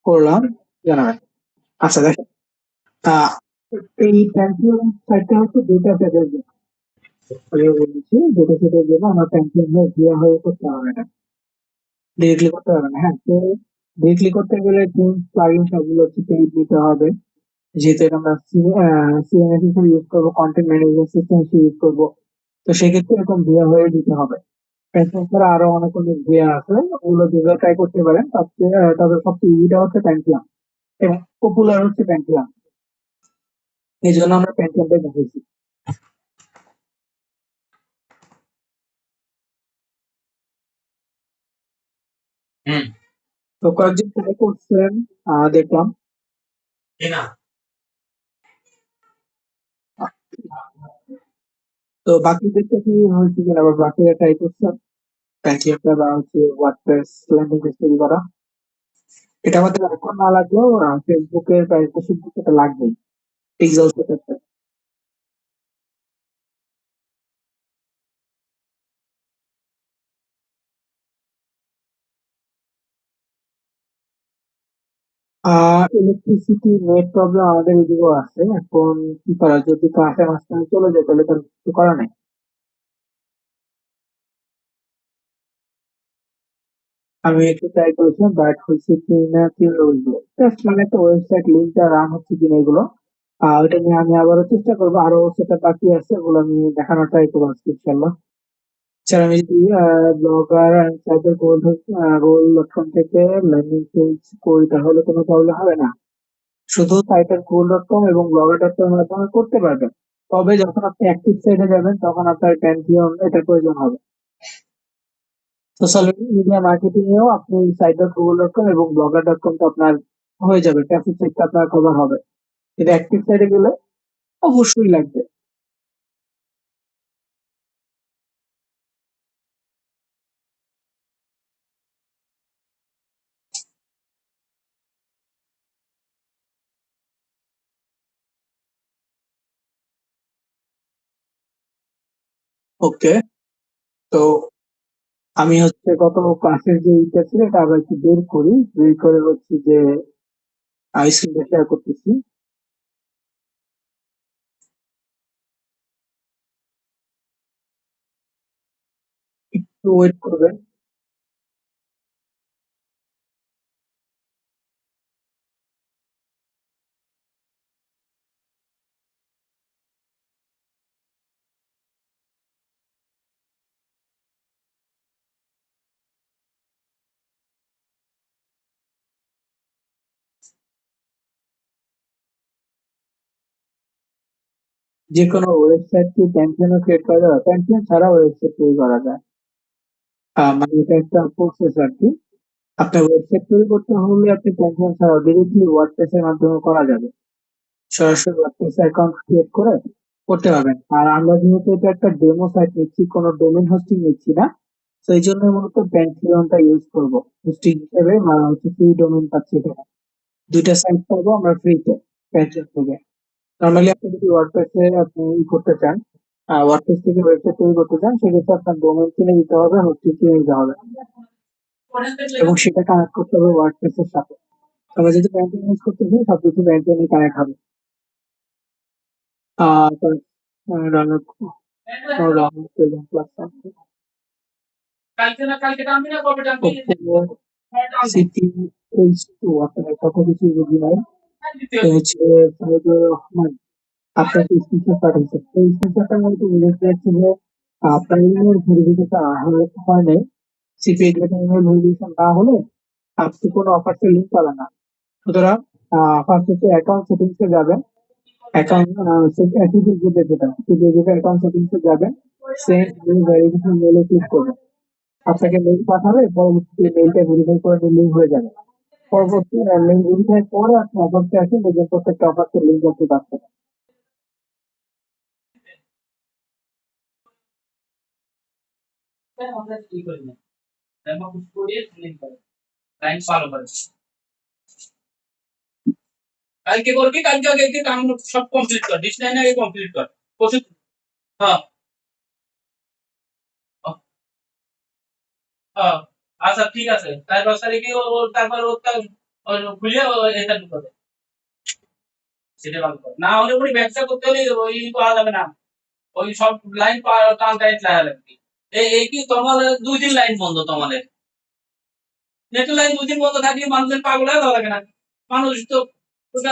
করলাম, জানাবেন। আচ্ছা দেখেন, আহ, এই প্যান্থিয়ন সাইটটা হচ্ছে ডেটা সেটের জন্য। আমি বলেছি ডেটা সেটের জন্য আমার প্যান্থিয়ন হয়ে দেওয়া হয়ে করতে হবে না, ডিরেক্টলি করতে হবে না। হ্যাঁ, তো ডিরেক্টলি করতে গেলে থিমস প্লাগইন সবগুলো হচ্ছে পেইড নিতে হবে, যেহেতু এটা আমরা সিএমএস হিসেবে ইউজ করবো, কন্টেন্ট ম্যানেজমেন্ট সিস্টেম হিসেবে ইউজ করবো। তো সেক্ষেত্রে এরকম দেওয়া হয়ে দিতে হবে। প্যান্থিয়ন ছাড়া আরো অনেক অনেক দেওয়া আছে, ওগুলো যেগুলো ট্রাই করতে পারেন। তবে সবচেয়ে ইজিটা হচ্ছে প্যান্থিয়ন এবং পপুলার হচ্ছে প্যান্থিয়ন, এই জন্য আমরা প্যান্থিয়নটা দেখেছি। তো কয়েকজন ট্রাই করছেন, দেখলাম। তো বাকিদেরটা কি হয়েছে কিনা, আবার বাকিরা ট্রাই করছেন প্যান্থিয়নটা বা হচ্ছে ওয়ার্ডপ্রেস ল্যান্ডিং পেজ তৈরি করা? এটা আমাদের এখন না লাগলেও ফেসবুকের প্রাইভেসি এটা লাগবেই, পিক্সেল সেটআপটা। ইলেকট্রিসিটি নেট প্রবলেম আমাদের এদিকেও আছে এখন। কি করা, যদি ক্লাসে মাঝখানে চলে যায় তাহলে তার কিছু করা নাই। আমি একটু ট্রাই করেছিলাম, বাট হয়েছে কি না কি বলবো, জাস্ট মানে একটা ওয়েবসাইট লিঙ্কটা রান হচ্ছে কিনা এগুলো। ওইটা নিয়ে আমি আবারও চেষ্টা করবো, আরো সেটা বাকি আছে, ওগুলো আমি দেখানোর ট্রাই করবো আজকে ইনশাল্লাহ। স্যার আমি যদি ব্লগার অ্যান্ড সাইবার গোল.কম থেকে ল্যান্ডিং পেজ করি তাহলে কোনো প্রবলেম হবে না? শুধু সাইটের গোল.কম এবং ব্লগার.কম এর মাধ্যমে করতে পারবেন। তবে যখন আপনি অ্যাক্টিভ সাইটে যাবেন তখন আপনার প্যান্থিয়ন এটার প্রয়োজন হবে। সোশ্যাল মিডিয়া মার্কেটিং এও আপনি সাইট.গুগল.কম এবং ব্লগার.কম তো আপনার হয়ে যাবে, ট্রাফিক সাইটটা আপনার কভার হবে। কিন্তু অ্যাক্টিভ সাইটে গেলে অবশ্যই লাগবে। ওকে, তো আমি হচ্ছে গত ক্লাসের যে ইটা ছিল এটা আবার একটু বের করি, বের করে হচ্ছে যে স্ক্রিনটা শেয়ার করতেছি। একটু ওয়েট করবেন। যে কোনো ওয়েবসাইট কি প্যান্থিয়নও ক্রিয়েট করা যাবে? প্যান্থিয়ন ছাড়া ওয়েবসাইট তৈরি করা যায়। মানে এটা একটা প্রসেস আর কি। আপনার ওয়েবসাইট তৈরি করতে হলে আপনি প্যান্থিয়ন ছাড়াও ডিরেক্টলি ওয়ার্ডপ্রেস এর মাধ্যমে করা যাবে। সরাসরি ওয়ার্ডপ্রেস অ্যাকাউন্ট ক্রিয়েট করে করতে পারবেন। আর আমরা যেহেতু এটা একটা ডেমো সাইট নিচ্ছি, কোনো ডোমেইন হোস্টিং নিচ্ছি না, তো এই জন্য মূলত প্যান্থিয়নটা ইউজ করব হোস্টিং হিসেবে। হচ্ছে ফ্রি ডোমেইন পাচ্ছি এখানে, দুইটা সাইট পাবো আমরা ফ্রিতে প্যান্থিয়ন থেকে। নর্মালি আপনি যদি ওয়ার্ডপ্রেসে আপনি করতে চান, ওয়ার্ডপ্রেস থেকে ওয়েবসাইট তৈরি করতে চান, সেক্ষেত্রে আপনার ডোমেইন কিনে দিতে হবে, হোস্টিং কিনে দিতে হবে এবং সেটা কানেক্ট করতে হবে ওয়ার্ডপ্রেস এর সাথে। আমরা যদি প্যান্থিয়ন ইউজ করতেছি সবকিছু প্যান্থিয়নে কানেক্ট হবে। তার রানার প্লাস সিটি এইচ টু, আপনার কত কিছু বুঝি নাই। তো হচ্ছে সাইদুর রহমান আপনাকে স্ক্রিনশট পাঠিয়েছে, এই স্ক্রিনশটটার মধ্যে উল্লেখ করেছে যে আপনার ইমেল ভেরিফিকেশন হয় নাই। সিপিএ ইমেল ভেরিফিকেশন না হলে আপনি কোনো অফার্সের লিঙ্ক পাবেন না। সুতরাং ফার্স্ট হচ্ছে অ্যাকাউন্ট সেটিংস এ যাবেন। অ্যাকাউন্ট যেটা যেটা অ্যাকাউন্ট সেটিংস এ যাবেন, সেন্ড নিউ ভেরিফিকেশন মেলে ক্লিক করবেন। আপনাকে মেইল পাঠাবে, পরবর্তীতে মেইলটা ভেরিফাই করে লিঙ্ক হয়ে যাবে। পরবর্তী লিঙ্ক ভেরিফাই পরে আপনি অফারতে আসেন, দেখবেন প্রত্যেকটা অফারতে লিঙ্ক আপনি পাচ্ছেন। ওই খুলে এটা ঢুকাবে, সেটা ভালো করে না হলে পরে ব্যবসা করতে হলে ওই পাওয়া যাবে না, ওই সব লাইন পাওয়া টান টাইট লাগা লাগবে। এই কি তোমাদের 2 দিন লাইন বন্ধ, তোমাদের নেটের লাইন 2 দিন বন্ধ থাকলে মানুষের পাগল হয়ে যাওয়া লাগে না, মানুষ তো ওটা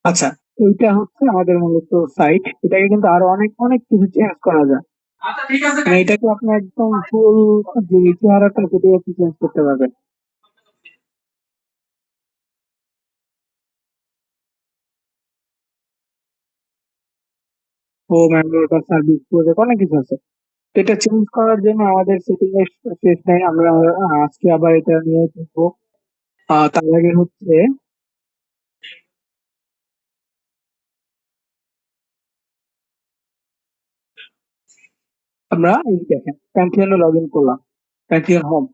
আচ্ছা, এইটা হচ্ছে আমাদের মূলত সাইট। এটাকে কিন্তু আরো অনেক অনেক কিছু চেঞ্জ করা যায়। আচ্ছা ঠিক আছে মানে এটাকে আপনি একদম ফুল যে চেহারাটা সেটাই আপনি চেঞ্জ করতে পারবেন। হোম এমব্রয়ডারি সার্ভিস প্রজেক্ট অনেক কিছু আছে। তো এটা চেঞ্জ করার জন্য আমাদের সেটিং এর শেষ নাই। আমরা আজকে আবার এটা নিয়ে দেখবো। তার আগে হচ্ছে আমরা এই দেখেন প্যান্থিয়নে লগ ইন করলাম, প্যান্থিয়ন হোম।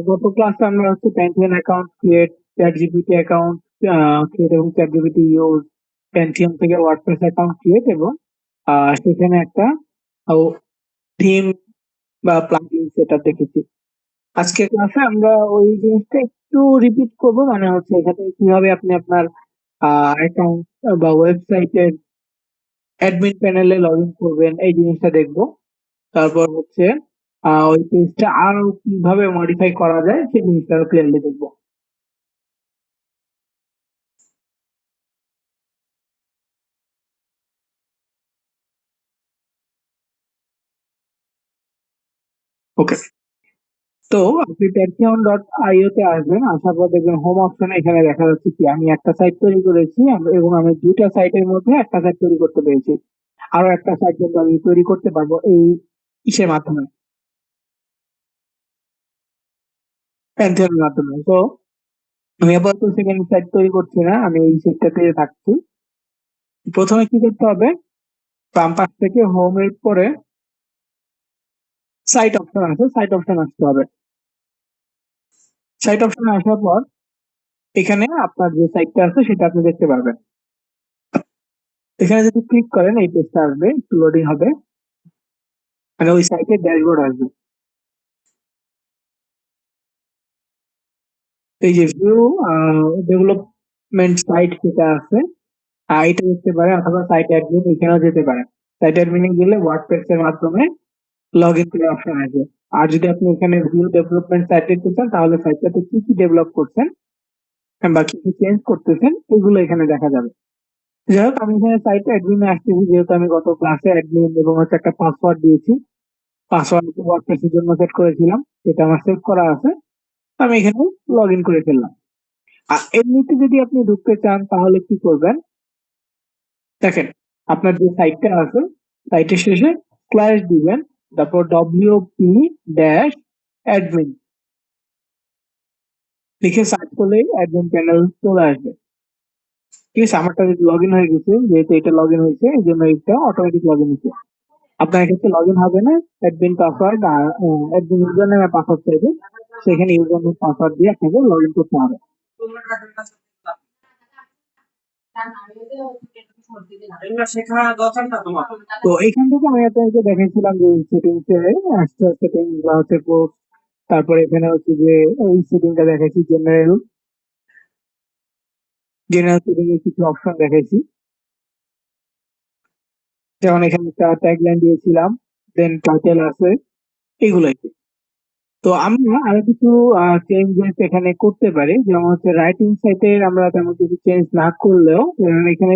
গত ক্লাসে আমরা হচ্ছে Pantheon account create, chat GPT account create এবং চ্যাট জিপিটি ইউজ, প্যান্থিয়ন থেকে ওয়ার্ডপ্রেস অ্যাকাউন্ট ক্রিয়েট এবং সেখানে একটা থিম বা প্লাগইন সেটআপ দেখেছি। আজকের ক্লাসে আমরা ওই জিনিসটা একটু রিপিট করব, মানে হচ্ছে এখানে কিভাবে আপনি আপনার অ্যাকাউন্ট বা ওয়েবসাইটের অ্যাডমিন প্যানেলে লগ ইন করবেন এই জিনিসটা দেখবো। তারপর হচ্ছে ওই পেজটা আরো কিভাবে মডিফাই করা যায় সেই জিনিসটা ক্লিয়ারলি দেখবো। ওকে, তো আপনি patreon.io তে আসবেন, আসার পর দেখবেন হোম অপশনে এখানে দেখা যাচ্ছে কি আমি একটা সাইট তৈরি করেছি এবং আমি দুইটা সাইটের মধ্যে একটা সাইট তৈরি করতে পেরেছি। আরো একটা সাইট কিন্তু আমি তৈরি করতে পারবো এই ইসের মাধ্যমে, প্যান্থিয়নের মাধ্যমে। তো আমি আপাতত সেকেন্ড সাইট তৈরি করছি না, আমি এই সেটটাতে থাকছি। প্রথমে কি করতে হবে, বাম পাশ থেকে হোম এর পরে সাইট অপশন আছে, সাইট অপশন আসতে হবে। সাইট অপশনে আসার পর এখানে আপনার যে সাইটটা আছে সেটা আপনি দেখতে পারবেন। এখানে যদি ক্লিক করেন এই পেজটা আসবে, একটু লোডিং হবে, মানে ওই সাইটের ড্যাশবোর্ড আসবে। এই যে ভিউ ডেভেলপমেন্ট সাইট যেটা আছে, এটা দেখতে পারেন, অথবা সাইট অ্যাডমিন এখানেও যেতে পারেন। সাইট অ্যাডমিনে গেলে ওয়ার্ডপ্রেস এর মাধ্যমে লগ ইন করার অপশন আসবে। আর যদি আপনি এখানে ভিউ ডেভেলপমেন্ট সাইট দেখতে চান তাহলে সাইটটাতে কি কি ডেভেলপ করছেন বা কি কি চেঞ্জ করতেছেন এগুলো এখানে দেখা যাবে। যাই হোক, আমি এখানে সাইট অ্যাডমিনে আসতেছি যেহেতু আমি গত ক্লাসে অ্যাডমিন এবং হচ্ছে একটা পাসওয়ার্ড দিয়েছি। পাসওয়ার্ড ওয়ার্ডপ্রেস এর জন্য সেট করেছিলাম, সেটা আমার সেভ করা আছে। আমি এখানে লগ ইন করে ফেললাম। আর এমনিতে যদি আপনি ঢুকতে চান তাহলে কি করবেন, দেখেন আপনার যে সাইটটা আছে সাইটের শেষে স্ল্যাশ দিবেন, তারপর ডব্লিউপি ড্যাশ অ্যাডমিন লিখে সার্চ করলেই অ্যাডমিন প্যানেল চলে আসবে। ঠিক আছে, আমারটা লগ ইন হয়ে গেছে, যেহেতু এটা লগ ইন হয়েছে এই জন্য এটা অটোমেটিক লগ ইন হয়েছে। আপনার ক্ষেত্রে লগ ইন হবে না, অ্যাডমিন পাসওয়ার্ড আর অ্যাডমিন ইউজার নেম পাসওয়ার্ড চাইবে, সেখানে ইউজার নেম পাসওয়ার্ড দিয়ে আপনাকে লগ ইন করতে হবে। এগুলো শেখা দরকার না তোমার? তো এখান থেকে আমি আপনাকে দেখাইছিলাম যে সেটিংস এ আসতে সেটিংস বা হচ্ছে পোস্ট, তারপরে এখানে হচ্ছে যে এই সেটিংটা দেখাইছি জেনারেল, জেনারেল সেটিং এর কিছু অপশন দেখাইছি, যেমন এখানে একটা ট্যাগলাইন দিয়েছিলাম, দেন টাইটেল আছে, এগুলাই। তো আমরা আরো কিছু চেঞ্জেস এখানে করতে পারি, যেমন হচ্ছে রাইটিং সাইটে আমরা তেমন কিছু চেঞ্জ না করলেও এখানে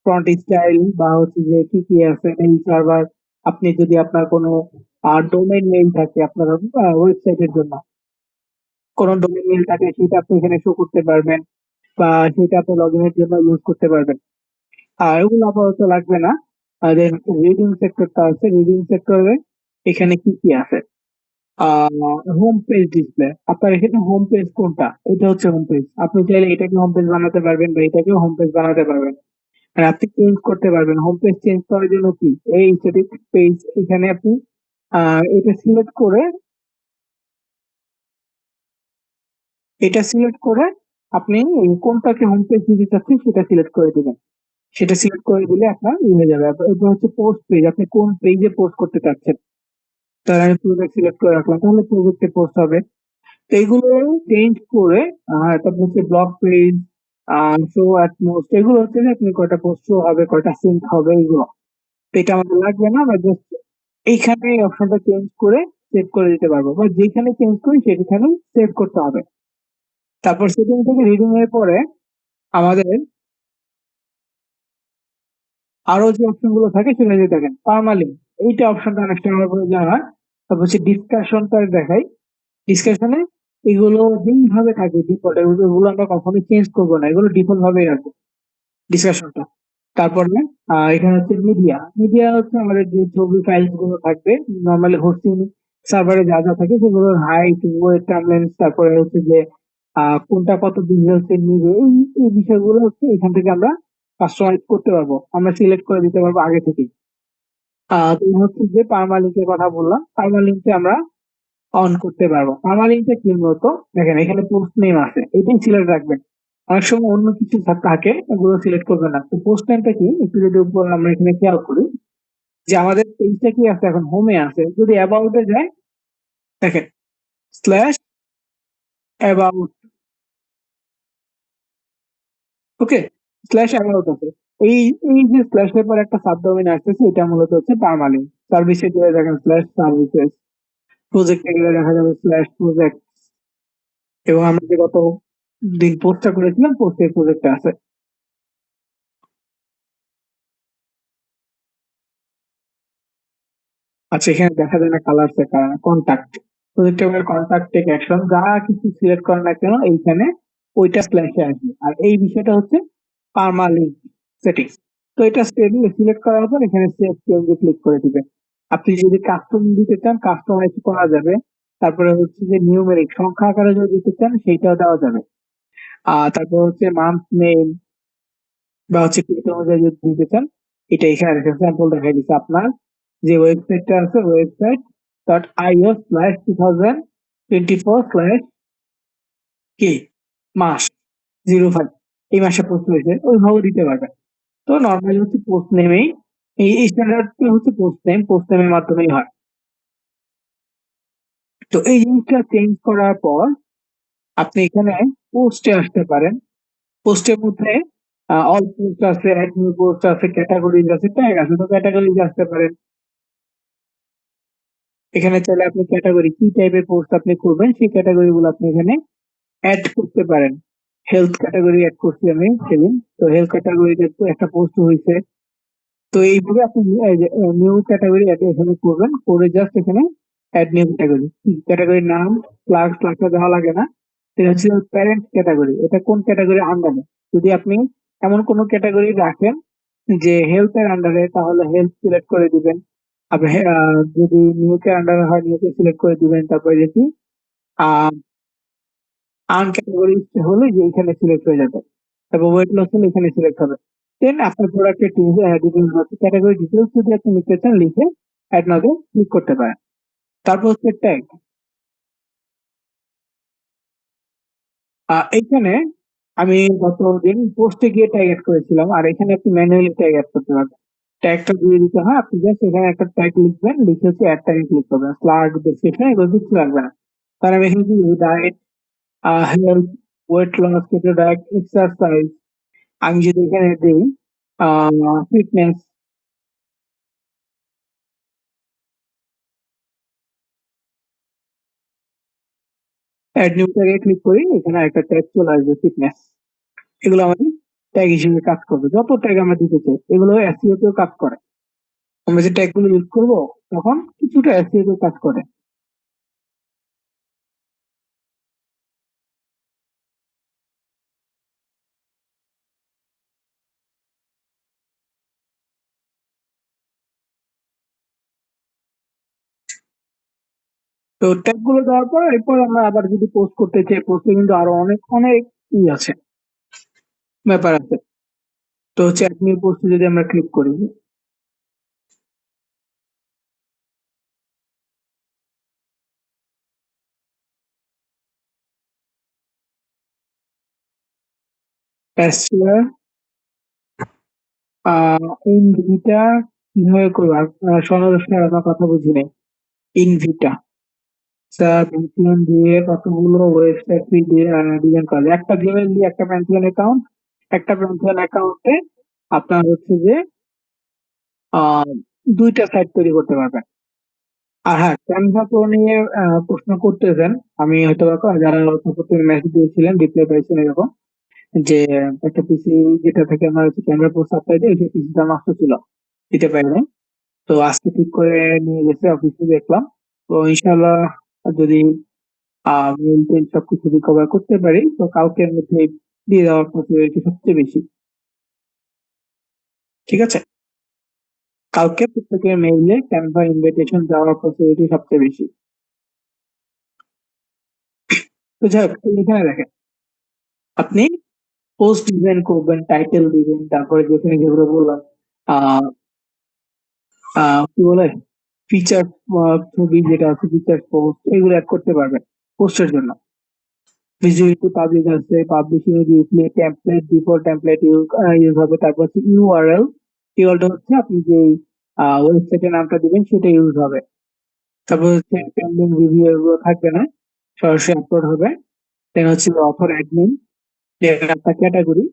ফন্ট স্টাইল বা হচ্ছে যে কি কি আছে মেইল সার্ভার, আপনি যদি আপনার কোনো ডোমেইন মেইল থাকে আপনার ওয়েবসাইটের জন্য, কোনো ডোমেইন মেইল থাকে সেটা আপনি এখানে শো করতে পারবেন বা সেটা আপনি লগ ইনের জন্য ইউজ করতে পারবেন। আর এগুলো আপাতত লাগবে না। আর রিডিং সেক্টরটা আছে, রিডিং সেক্টরে এখানে কি কি আছে, হোম পেজ ডিসপ্লে, আপনার এখানে হোম পেজ কোনটা, এটা হচ্ছে হোম পেজ। আপনি চাইলে এটাকে হোম পেজ বানাতে পারবেন বা এটাকে হোম পেজ বানাতে পারবেন। আর আপনি চেঞ্জ করতে পারবেন। হোম পেজ চেঞ্জ করার জন্য কি এই স্ট্যাটিক পেজ এখানে আপনি এটা সিলেক্ট করে আপনি কোনটাকে হোম পেজ দিতে চাচ্ছেন সেটা সিলেক্ট করে দিবেন। সেটা সিলেক্ট করে দিলে আপনার হয়ে যাবে। এরপর হচ্ছে পোস্ট পেজ, আপনি কোন পেজে পোস্ট করতে চাচ্ছেন। তাহলে আমি প্রজেক্ট সিলেক্ট করে রাখলাম, তাহলে প্রজেক্টে পোস্ট হবে। তো এইগুলো চেঞ্জ করে তারপর হচ্ছে blog page, show at most, এগুলো হচ্ছে যে আপনি কয়টা পোস্ট শো হবে, কয়টা সিঙ্ক হবে, এগুলো। তো এটা আমাদের লাগবে না, আমরা জাস্ট এইখানে অপশনটা চেঞ্জ করে সেভ করে দিতে পারবো, বা যেখানে চেঞ্জ করি সেখানেই সেভ করতে হবে। তারপর সেটিং থেকে রিডিং এর পরে আমাদের আরো যে অপশন গুলো থাকে সেটা যদি দেখেন পার্মালিঙ্ক, এইটা অপশনটা অনেক সময় প্রয়োজন হয়। তারপর হচ্ছে ডিসকাশনটা দেখাই। ডিসকাশনে এগুলো যেইভাবে থাকে ডিফল্ট, এগুলো আমরা কখনোই চেঞ্জ করবো না, এগুলো ডিফল্ট ভাবেই রাখবো ডিসকাশনটা। তারপরে এখানে হচ্ছে মিডিয়া। মিডিয়া হচ্ছে আমাদের যে ছবি ফাইলস গুলো থাকবে, নর্মালি হোস্টিং সার্ভারে যা যা থাকে সেগুলোর হাইট, ওয়েট, টাইমলাইন্স, তারপরে হচ্ছে যে কোনটা কত ডিটেলস নিবে, এই বিষয়গুলো হচ্ছে এখান থেকে আমরা কাস্টমাইজ করতে পারবো, আমরা সিলেক্ট করে দিতে পারবো আগে থেকেই। তো হচ্ছে যে পার্মালিঙ্কের কথা বললাম, পার্মালিঙ্কে আমরা অন করতে পারবো। পার্মালিঙ্কটা কি মূলত, দেখেন এখানে পোস্ট নেম আছে, এটাই সিলেক্ট রাখবেন। অনেক সময় অন্য কিছু থাকে, এগুলো সিলেক্ট করবেন না। তো পোস্ট নেমটা কি একটু যদি উপর আমরা এখানে খেয়াল করি, যে আমাদের পেজটা কি আছে এখন হোমে আছে, যদি অ্যাবাউটে যায়, দেখেন slash about, okay, slash about আছে। এই এই যে স্ল্যাশ এর পর একটা সাবডোমেইন আসতেছে, এটা মূলত হচ্ছে পার্মালিঙ্ক। সার্ভিসে গেলে দেখেন স্ল্যাশ সার্ভিসেস, প্রজেক্টে গেলে দেখা যাবে স্ল্যাশ প্রজেক্ট, এবং আমরা যে গত দিন পোস্টটা করেছিলাম পোস্টের প্রজেক্টে আছে। আচ্ছা, এখানে দেখা যায় না কালার সে কন্টাক্ট, প্রজেক্টেবল কন্টাক্ট টেক অ্যাকশন, যা কিছু সিলেক্ট করেন না কেন এইখানে ওইটা স্ল্যাশে আসবে। আর এই বিষয়টা হচ্ছে পার্মালিঙ্ক সেটিংস। তো এটা সিলেক্ট করার পর এখানে সেভ চেঞ্জে ক্লিক করে দিবেন। আপনি যদি কাস্টম দিতে চান কাস্টমাইজ করা যাবে। তারপরে হচ্ছে যে নিউমেরিক সংখ্যা আকারে যদি দিতে চান সেইটাও দেওয়া যাবে। তারপর হচ্ছে মান্থ নেম বা হচ্ছে ডেট অনুযায়ী যদি দিতে চান, এটা এখানে রেখে স্যাম্পল দেখাই দিচ্ছে। আপনার যে ওয়েবসাইটটা আছে, ওয়েবসাইট ডট আইও স্ল্যাশ 2024 স্ল্যাশ কি মাস 05, এই মাসে পোস্ট হয়েছে, ওইভাবে দিতে পারবেন। তো নর্মালি হচ্ছে পোস্ট নেমেই, এই স্ট্যান্ডার্ডটা হচ্ছে পোস্ট নেমের মাধ্যমেই হয়। তো এই জিনিসটা চেঞ্জ করার পর আপনি এখানে পোস্টে আসতে পারেন। পোস্টের মধ্যে অল পোস্ট আছে, অ্যাড নিউ পোস্ট আছে, ক্যাটাগরিজ আছে, ট্যাগ আছে। তো ক্যাটাগরিজ আসতে পারেন। এখানে চাইলে আপনি ক্যাটাগরি কি টাইপের পোস্ট আপনি করবেন সেই ক্যাটাগরি গুলো আপনি এখানে অ্যাড করতে পারেন। হেলথ ক্যাটাগরি অ্যাড করছি আমি সেদিন, তো হেলথ ক্যাটাগরিতে একটা পোস্ট হয়েছে। তো এইভাবে আপনি নিউ ক্যাটাগরি অ্যাড এখানে করবেন, করে জাস্ট এখানে অ্যাড নিউ ক্যাটাগরি, ক্যাটাগরির নাম প্লাগটা দেওয়া লাগে না। এটা হচ্ছে প্যারেন্ট ক্যাটাগরি, এটা কোন ক্যাটাগরি আন্ডারে। যদি আপনি এমন কোন ক্যাটাগরি রাখেন যে হেলথ এর আন্ডারে, তাহলে হেলথ সিলেক্ট করে দিবেন। আপনি যদি নিউকে আন্ডারে হয় নিউকে সিলেক্ট করে দিবেন। তারপরে যদি আনক্যাটাগরি হলে যে এখানে সিলেক্ট হয়ে যাবে। তারপর ওয়েট লস হলে এখানে সিলেক্ট হবে। দেন আপনার প্রোডাক্টের ডিটেলস হচ্ছে ক্যাটাগরি ডিটেলস যদি আপনি লিখতে চান লিখে অ্যাড নাও ক্লিক করতে পারেন। তারপর হচ্ছে ট্যাগ। এইখানে আমি গতদিন পোস্টে গিয়ে ট্যাগ অ্যাড করেছিলাম, আর এখানে আপনি ম্যানুয়ালি ট্যাগ অ্যাড করতে পারবেন। ট্যাগটা দিয়ে দিতে হয়, আপনি জাস্ট এখানে একটা ট্যাগ লিখবেন, লিখে হচ্ছে অ্যাড ট্যাগে ক্লিক করবেন, স্লাগ ডেসক্রিপশন এগুলো কিছু লাগবে না। কারণ আমি এখানে কি diet, health, weight loss, keto diet, exercise, আমি যদি এখানে দিই ফিটনেস, অ্যাড নিউ ট্যাগে ক্লিক করি, এখানে একটা ট্যাগ চলে আসবে ফিটনেস। এগুলো আমাদের ট্যাগ হিসেবে কাজ করবে। যত ট্যাগ আমরা দিতে চাই এগুলো এসইও তেও কাজ করে। আমরা যে ট্যাগ গুলো ইউজ করবো তখন কিছুটা এসইও তেও কাজ করে। তো ট্যাগ গুলো দেওয়ার পর এরপর আমরা আবার যদি পোস্ট করতে চাই, পোস্টে কিন্তু আরো অনেক অনেক আছে, ব্যাপার আছে। তো হচ্ছে অ্যাড নিউ পোস্টে যদি আমরা ক্লিক করি, প্যাসওয়ার্ড ইনভিটা কিভাবে করবো? সনদ স্যার, আমার কথা বুঝি নাই। ইনভিটা স্যার, প্যান্থিয়ন দিয়ে কতগুলো ওয়েবসাইট ডিজাইন করা যায়? একটা জিমেল দিয়ে একটা প্যান্থিয়ন অ্যাকাউন্ট, একটা প্যান্থিয়ন অ্যাকাউন্টে আপনার হচ্ছে যে আহ, দুইটা সাইট তৈরি করতে পারবেন। আর হ্যাঁ, ক্যানভা প্রো নিয়ে প্রশ্ন করতেছেন, আমি হয়তো যারা মেসেজ দিয়েছিলেন রিপ্লাই পাইছেন এরকম, যে একটা পিসি যেটা থেকে আমার হচ্ছে ক্যামেরা প্রো সাপ্লাই দেয়, সেই পিসিটা নষ্ট ছিল, দিতে পারি নাই। তো আজকে ঠিক করে নিয়ে গেছে অফিসে, দেখলাম। তো ইনশাল্লাহ যদি মেইল টেল সবকিছু রিকভার করতে পারি, তো কালকের মধ্যে দিয়ে দেওয়ার পসিবিলিটি সবচেয়ে বেশি। ঠিক আছে, কালকে প্রত্যেকের মেইলে ক্যানভা ইনভিটেশন যাওয়ার পসিবিলিটি সবচেয়ে বেশি। তো যাই হোক, এখানে দেখেন, আপনি পোস্ট ডিজাইন করবেন, টাইটেল দিবেন, তারপরে যেখানে যেগুলো বললাম, আহ কি বলে, ফিচার ছবি যেটা আছে, ফিচার পোস্ট, এগুলো অ্যাড করতে পারবেন পোস্টের জন্য। ভিজিবিলিটি পাবলিক আছে, publishing display template, default template use হবে। তারপর হচ্ছে ইউআরএল, ইউআরএল হচ্ছে আপনি যে ওয়েবসাইটের নামটা দিবেন সেটা ইউজ হবে। তারপর হচ্ছে পেন্ডিং রিভিউ, এগুলো থাকবে না, সরাসরি আপলোড হবে। দেন হচ্ছে অথর অ্যাডমিন, আপনার ক্যাটাগরি,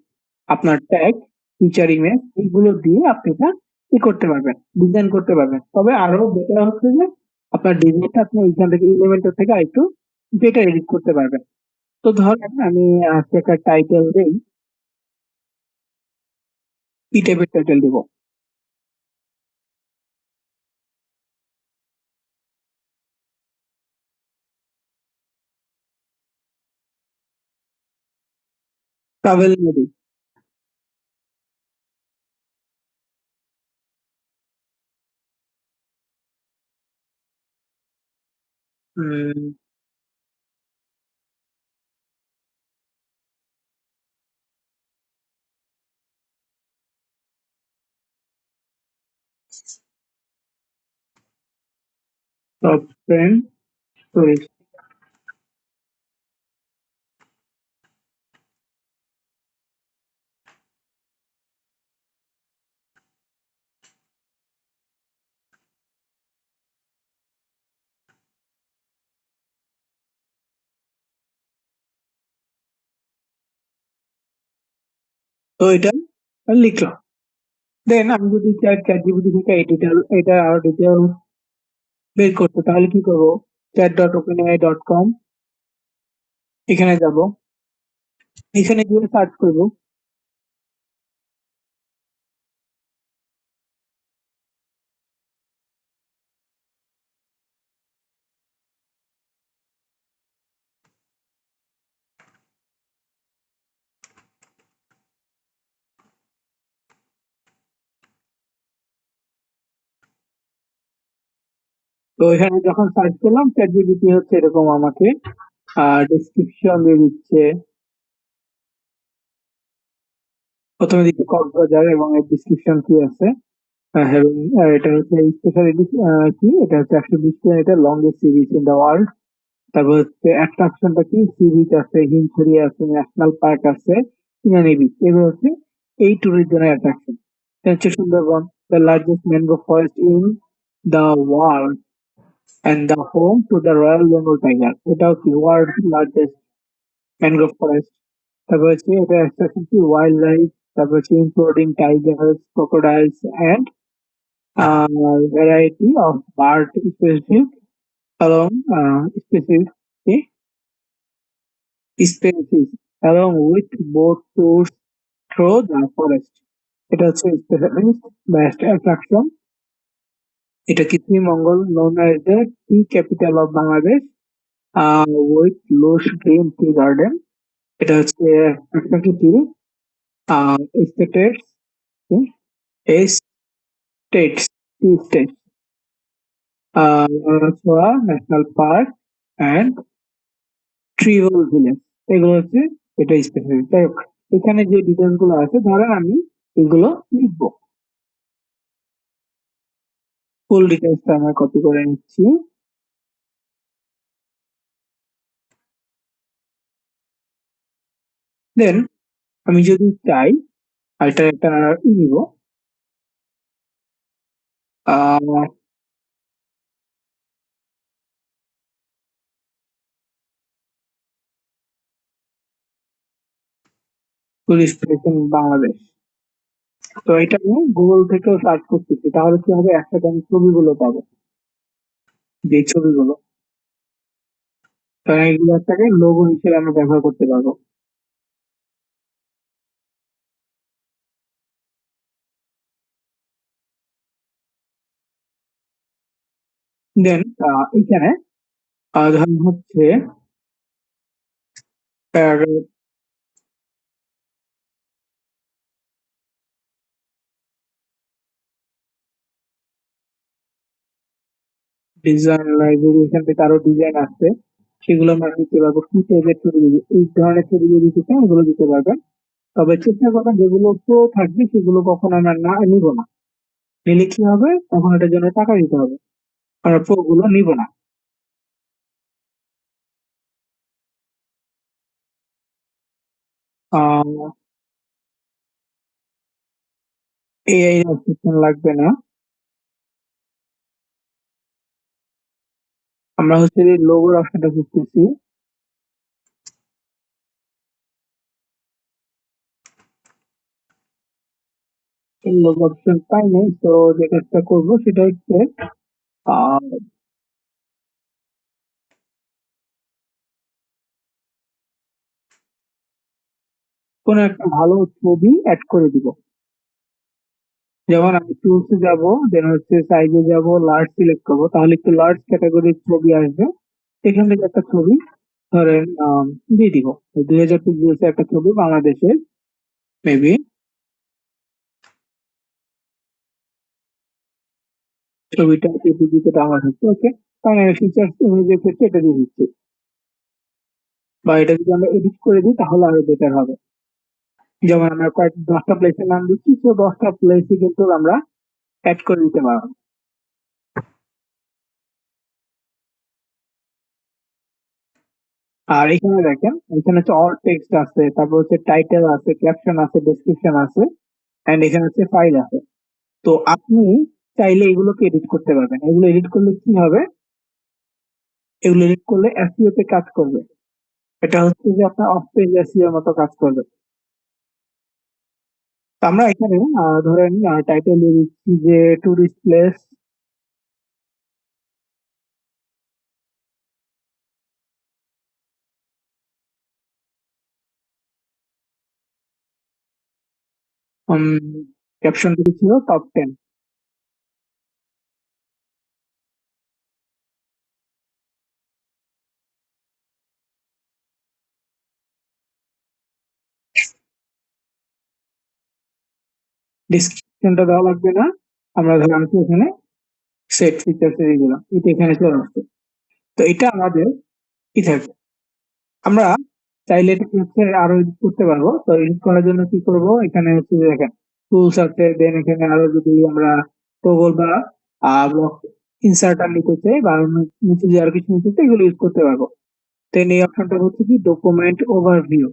আপনার ট্যাগ, ফিচার ইমেজ, এইগুলো দিয়ে আপনি এটা কি করতে পারবেন, ডিজাইন করতে পারবেন। তবে আরো বেটার হচ্ছে যে আপনার ডিজাইনটা আপনি এইখান থেকে এলিমেন্টের থেকে আরেকটু বেটার এডিট করতে পারবেন। তো ধরেন আমি আজকে একটা টাইটেল দেই, কি টাইপের টাইটেল দিব? Travel made. Top friend tourist. তো এটা লিখলাম। দেন আমি যদি চাই চ্যাট জিপিটি থেকে এই ডিটেল, এটা আরো ডিটেল বের করতে, তাহলে কি করবো? chat.openai.com, এখানে যাব, এখানে গিয়ে সার্চ করব। তো এখানে যখন সার্চ করলাম, চ্যাট জিপিটি হচ্ছে এরকম আমাকে ডেসক্রিপশন দিয়ে দিচ্ছে। প্রথমে দিচ্ছে কক্সবাজার এবং এর ডিসক্রিপশন কি আছে। এবং এটা হচ্ছে স্পেশাল কি, এটা হচ্ছে 120 kilometre longest sea beach in the world. তারপর হচ্ছে অ্যাট্রাকশনটা কি, সি বিচ আছে, হিমছড়ি আছে, ন্যাশনাল পার্ক আছে, ইনানি বিচ, এগুলো হচ্ছে এই ট্যুরের জন্য অ্যাট্রাকশন। হচ্ছে Sundarban, the largest mangrove forest in the world and the home to the royal Bengal tiger, এটাও কি ওয়ার্ল্ড লার্জেস্ট ম্যানগ্রোভ ফরেস্ট। তারপর হচ্ছে এটা অ্যাট্রাকশন কি, ওয়াইল্ড লাইফ, তারপর হচ্ছে including Tigers, crocodiles and variety of bird species along species species along with boat tours through the forest. এটা হচ্ছে স্পেশালিস্ট বেস্ট অ্যাট্রাকশন। এটা কৃত্রিম মঙ্গল, known as the tea capital of Bangladesh, with lush green tea garden. এটা হচ্ছে একটা কি tea states, states, tea states, Soa national park and tribal village, এগুলো হচ্ছে এটা স্পেসিফিক। যাই হোক, এখানে যে ডিটেলস গুলো আছে, ধরেন আমি এগুলো লিখবো। ফুল ডিটেলসটা আমরা কপি করে নিচ্ছি। দেন আমি যদি চাই এটা একটা নিব, পুলিশ স্টেশন বাংলাদেশ। তো এটা আমি গুগল থেকেও সার্চ করতেছি, তাহলে কি হবে, একসাথে আমি ছবিগুলো পাবো, যে ছবিগুলো, কারণ এগুলো একটাকে লোগো হিসেবে আমরা ব্যবহার করতে পারবো। দেন এখানে ধরেন হচ্ছে ডিজাইন লাইব্রেরি, এখান থেকে আরো ডিজাইন আছে, সেগুলো আমরা দিতে পারবো। কি টাইপের ছবি দিবে, এই ধরনের ছবি যদি দিতে চাই এগুলো দিতে পারবেন। তবে চেষ্টা করবেন যেগুলো প্রো থাকবে সেগুলো কখনো আমরা না নিব না, নিলে কি হবে, তখন এটার জন্য টাকা দিতে হবে, আমরা প্রো গুলো নিব না। এআই অ্যাসিস্ট্যান্ট লাগবে না, আমরা হচ্ছে লোগোর অপশনটা খুঁজতেছি। লোগো অপশন পাই নাই, তো যে কাজটা করবো সেটা হচ্ছে আহ, কোনো একটা ভালো ছবি অ্যাড করে দিব। যেমন আমি টুলসে যাব, দেন হচ্ছে সাইজে যাব, লার্জ সিলেক্ট করবো, তাহলে একটু লার্জ ক্যাটাগরির ছবি আসবে। এখান থেকে একটা ছবি ধরেন দিয়ে দিব, 2000 পিক্সেলস একটা ছবি বাংলাদেশের, মেবি ছবিটা এপিজিতে ডাউনলোড হচ্ছে, ওকে। কারণ ফিচার্স ইমেজের ক্ষেত্রে এটা দিয়ে দিচ্ছি, বা এটা যদি আমরা এডিট করে দিই তাহলে আরো বেটার হবে। যেমন আমরা কয়েক 10টা প্লেসের নাম দিচ্ছি, তো 10টা প্লেসই কিন্তু আমরা অ্যাড করে দিতে পারবো। আর এখানে দেখেন, এখানে হচ্ছে অল টেক্সট আছে, তারপর হচ্ছে টাইটেল আছে, ক্যাপশন আছে, ডেসক্রিপশন আছে, এন্ড এখানে হচ্ছে ফাইল আছে। তো আপনি চাইলে এগুলোকে এডিট করতে পারবেন। এগুলো এডিট করলে কি হবে, এগুলো এডিট করলে এসইও তে কাজ করবে। এটা হচ্ছে যে আপনার অফ পেজ এসইও এর মতো কাজ করবে। তো আমরা এখানে ধরেন টাইটেল দিয়ে দিচ্ছি যে টুরিস্ট প্লেস, ক্যাপশন ছিল টপ 10। ডিসক্রিপশনটা দেওয়া লাগবে না, আমরা ধরেন হচ্ছে এখানে সেট ফিচার্স দিয়ে দিলাম, এটা এখানে চলে আসছে। তো এটা আমাদের কি থাকবে, আমরা চাইলে এটা হচ্ছে আরো এডিট করতে পারবো। তো এডিট করার জন্য কি করব, এখানে হচ্ছে যে দেখেন টুলস আছে, দেন এখানে আরো যদি আমরা টগল বা ব্লক ইনসার্টার নিতে চাই, বা অন্য নিচে যে আর কিছু নিতে চাই, এগুলো ইউজ করতে পারবো। দেন এই অপশনটা হচ্ছে কি ডকুমেন্ট ওভারভিউ,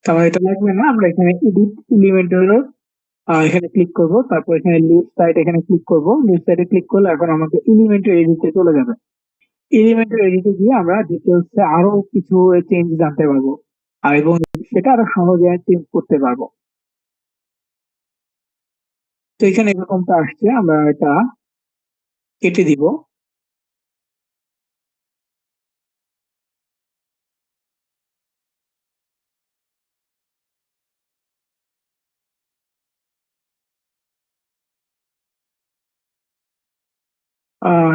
আমার এটা লাগবে না, আমরা এখানে এডিট এলিমেন্টের এখানে ক্লিক করব, তারপর এখানে লিফট সাইড এখানে ক্লিক করব। লিফট সাইডে ক্লিক করলে এখন আমাদের এলিমেন্টের এডিটে চলে যাবে। এলিমেন্টের এডিটে গিয়ে আমরা ডিটেলসে আরো কিছু চেঞ্জ জানতে পারবো, আর এবং সেটা আরো সহজে চেঞ্জ করতে পারবো। তো এখানে এরকমটা আসছে, আমরা এটা কেটে দিব।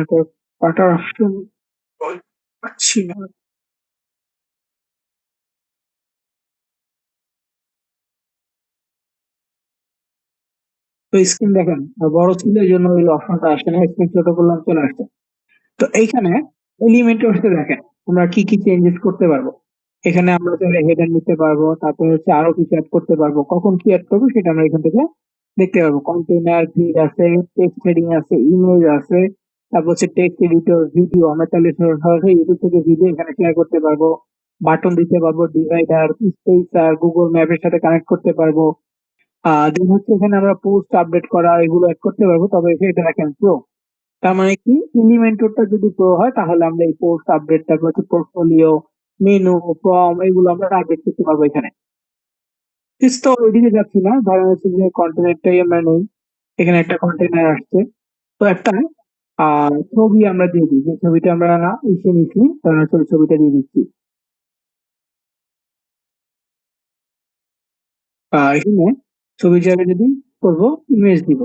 এটা কাটার অপশন পাচ্ছি না। তো স্ক্রিন দেখেন বড় ছিল, এই জন্য ওই অপশনটা আসছে না, স্ক্রিন ছোট করলাম চলে আসছে। তো এইখানে এলিমেন্টে দেখেন আমরা কি কি চেঞ্জেস করতে পারবো। এখানে আমরা চাইলে হেডার নিতে পারবো, তারপর হচ্ছে আরো কিছু অ্যাড করতে পারবো। কখন কি অ্যাড করবো সেটা আমরা এখান থেকে দেখতে পারবো। কন্টেইনার, ফিড আছে, টেক্সট হেডিং আছে, ইমেজ আছে, তারপর হচ্ছে টেক্সট এডিটর, ভিডিও। আমরা চাইলে সরাসরি ইউটিউব থেকে ভিডিও এখানে শেয়ার করতে পারবো, বাটন দিতে পারবো, ডিভাইডার, স্পেসার, গুগল ম্যাপের সাথে কানেক্ট করতে পারবো। দেন হচ্ছে এখানে আমরা পোস্ট আপডেট করা এগুলো অ্যাড করতে পারবো। তবে এটা দেখেন প্রো, তার মানে কি ইলিমেন্টরটা যদি প্রো হয় তাহলে আমরা এই পোস্ট আপডেট, তারপর হচ্ছে পোর্টফোলিও, মেনু, ফর্ম, এগুলো আমরা আপডেট করতে পারবো এখানে। তো ওইদিকে যাচ্ছি না, ধরেন হচ্ছে যে কন্টেনারটাই আমরা নেই। এখানে একটা কন্টেনার আসছে, তো একটা ছবি আমরা দিয়ে দিই। যে ছবিটা আমরা ইসে নিচ্ছি, ধরেন হচ্ছে ওই ছবিটা দিয়ে দিচ্ছি। এখানে ছবির জায়গায় যদি করবো ইমেজ দিব,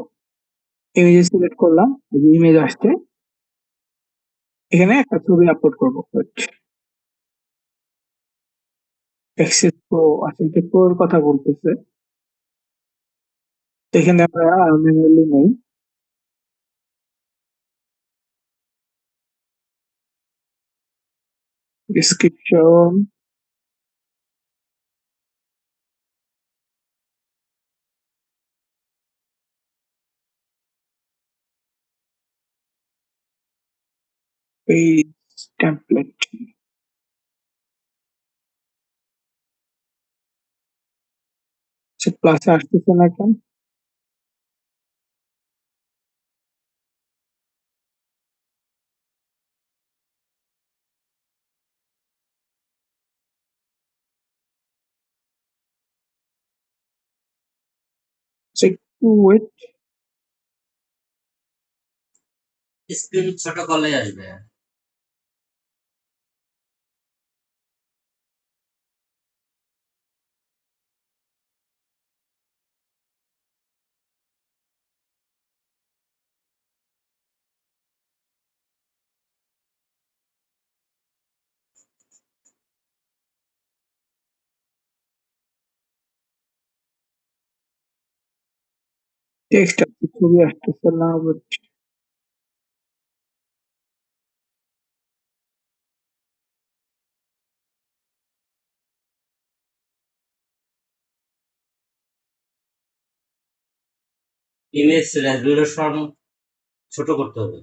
ইমেজ সিলেক্ট করলাম, ইমেজ আসছে। এখানে একটা ছবি আপলোড করবো, এক্সেস প্রো আছে, এটা প্রোর কথা বলতেছে। তো এখানে আমরা ম্যানুয়ালি নেই, ডিসক্রিপশন, পেজ টেমপ্লেট, প্লাসে আসতেছে না কেন? একটু ওয়েট। স্ক্রিন ছোট করলে আসবে। টেক্সট আসছে, ছবি আসতেছে না, but ইমেজ রেজুলেশন ছোট করতে হবে।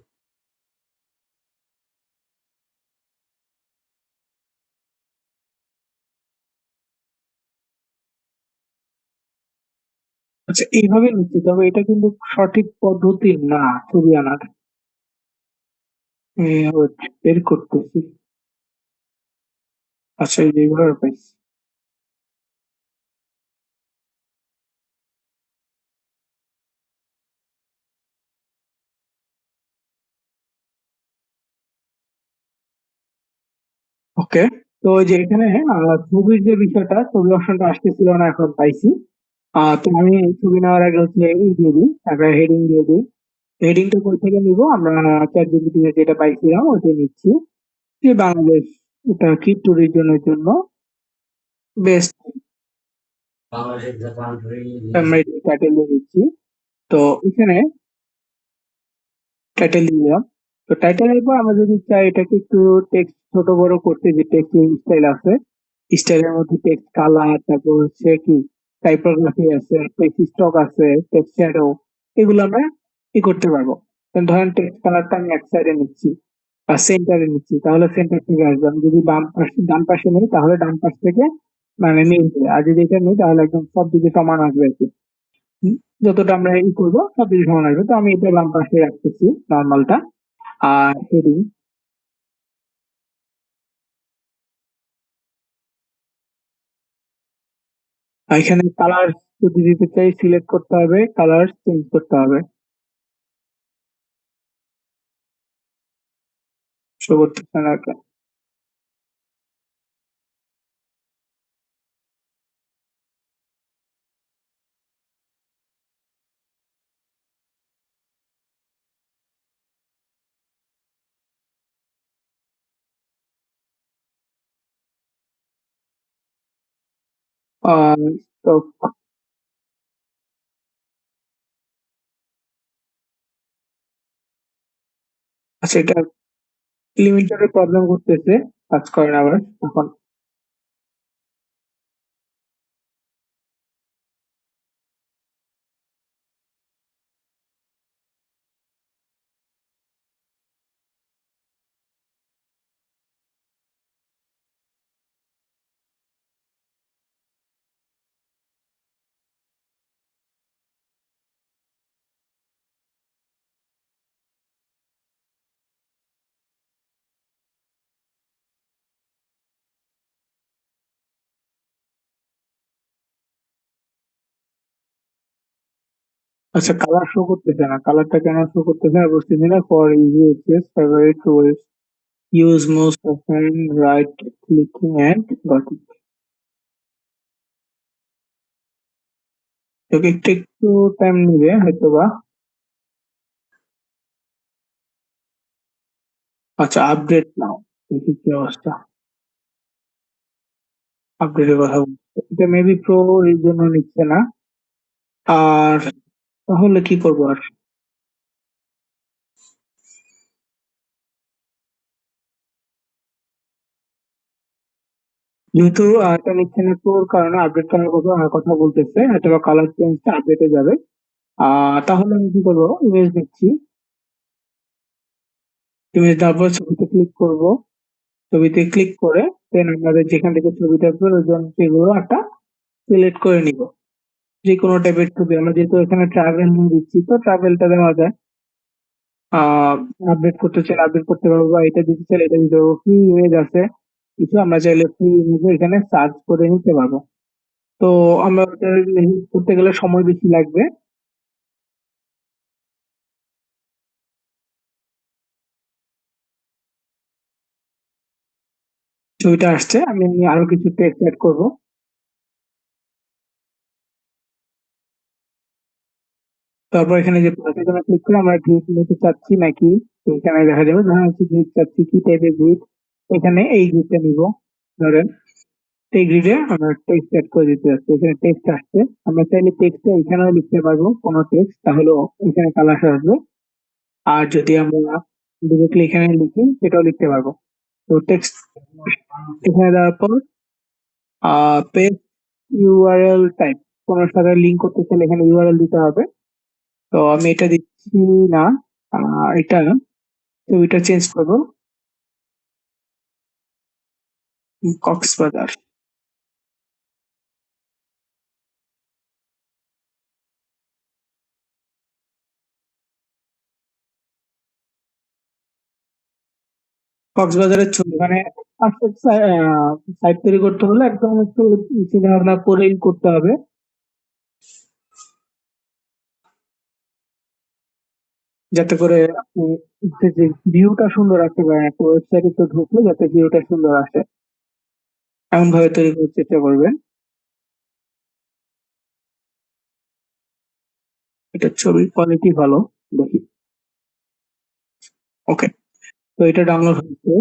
আচ্ছা এইভাবে নিচ্ছি, তবে এটা কিন্তু সঠিক পদ্ধতি না ছবি আনার। wait, বের করতেছি। আচ্ছা এই যে এইভাবে পাইছি। ওকে, তো ওই যে এখানে ছবির যে বিষয়টা, ছবি অপশনটা আসতেছিল না, এখন পাইছি। তো আমি ছবি নেওয়ার আগে হচ্ছে এই দিয়ে দিই, তারপরে হেডিং দিয়ে দিই। হেডিংটা কোথা থেকে নিব আমরা? চ্যাট জিপিটি তে যেটা পাইছিলাম ওইটাই নিচ্ছি, যে বাংলাদেশ, এটা কি ট্যুরিজমের জন্য বেস্ট। Bangladesh the country. আমরা টাইটেল দিয়ে দিচ্ছি। তো এখানে টাইটেল দিলাম। তো টাইটেলের পর আমরা যদি চাই এটাকে একটু টেক্সট ছোট বড় করতে, যে টেক্সট স্টাইল আছে, স্টাইলের মধ্যে টেক্সট কালার, তারপর হচ্ছে কি টাইপোগ্রাফি আছে, টেক্সট স্টক আছে, টেক্সট শ্যাডো, এগুলো আমরা করতে পারবো। ধরেন টেক্সট কালারটা আমি এক সাইডে নিচ্ছি বা সেন্টারে নিচ্ছি, তাহলে সেন্টার থেকে আসবে। আমি যদি বাম পাশে ডান পাশে নিই তাহলে ডান পাশ থেকে মানে নিয়ে যাবে, আর যদি এটা নিই তাহলে একদম সব দিকে সমান আসবে আর কি। হুম, যতটা আমরা করবো সব দিকে সমান আসবে। তো আমি এটা বাম পাশে রাখতেছি নর্মালটা। আর হেডিং, এখানে কালার যদি দিতে চাই সিলেক্ট করতে হবে, কালার চেঞ্জ করতে হবে। শো করতেছে না কেন? আহ, তো আচ্ছা, এটা লিমিটারের প্রবলেম করতেছে, কাজ করে না আবার এখন। আচ্ছা, কালার শো করতেছে না, কালারটা কেন শো করতেছে না বুঝতেছি না। For easy access favourite webs use most often right clicking and got it. তো একটু একটু টাইম নিবে হয়তোবা। আচ্ছা, আপডেট নাও, দেখি কি অবস্থা। আপডেটের কথা বলছে, এটা মেবি প্রো এর জন্য নিচ্ছে না। আর তাহলে কি করবো আর? যেহেতু এটা নিচ্ছে না প্রোর কারণে আপডেট করার কথা বলতেছে, হয়তো কালার চেঞ্জটা আপডেটে যাবে। তাহলে আমি কি করবো, ইমেজ নিচ্ছি। ইমেজ দেওয়ার পর ছবিতে ক্লিক করব। ছবিতে ক্লিক করে দেন আমাদের যেখান থেকে ছবিটা প্রয়োজন সেগুলো একটা সিলেক্ট করে নিব। যে কোনো টাইপের ছবি, আমরা যেহেতু এখানে ট্রাভেল নিয়ে দিচ্ছি তো ট্রাভেলটা দেওয়া যায়। আহ আপডেট করতে চাইলে আপডেট করতে পারবো, বা এটা দিতে চাইলে এটা দিতে পারবো। ফ্রি ইমেজ আছে কিছু, আমরা চাইলে ফ্রি ইমেজ এখানে সার্চ করে নিতে পারবো। তো আমরা ওটা করতে গেলে সময় বেশি লাগবে। ছবিটা আসছে, আমি আরো কিছু টেক্সট অ্যাড করবো। তারপর এখানে যে প্লাস আইকনে ক্লিক করে আমরা গ্রিড নিতে চাচ্ছি নাকি, তো এখানে দেখা যাবে ধরেন হচ্ছে গ্রিড চাচ্ছি, কি টাইপের গ্রিড। এখানে এই গ্রিডটা নিব ধরেন। এই গ্রিডে আমরা টেক্সট অ্যাড করে দিতে যাচ্ছি, এখানে টেক্সট আসছে। আমরা চাইলে টেক্সটটা এখানেও লিখতে পারবো, কোনো টেক্সট, তাহলেও এখানে কালার আসবে। আর যদি আমরা ডিরেক্টলি এখানে লিখি সেটাও লিখতে পারবো। তো টেক্সট এখানে দেওয়ার পর পেজ ইউআরএল টাইপ, কোনোর সাথে লিঙ্ক করতে চাইলে এখানে ইউআরএল দিতে হবে। তো আমি এটা দিচ্ছি না। এটা ছবিটা চেঞ্জ করবো, কক্সবাজার। কক্সবাজারের ছবি মানে সাইট তৈরি করতে হলে একদম একটু চিন্তা ভাবনা করেই করতে হবে, যাতে করে আপনি যে ভিউটা সুন্দর আসতে পারেন। একটা ওয়েবসাইটে তো ঢুকলে যাতে ভিউটা সুন্দর আসে এমন ভাবে তৈরি করার চেষ্টা করবেন। এটা ছবির কোয়ালিটি ভালো, দেখি। ওকে, তো এটা ডাউনলোড হয়েছে।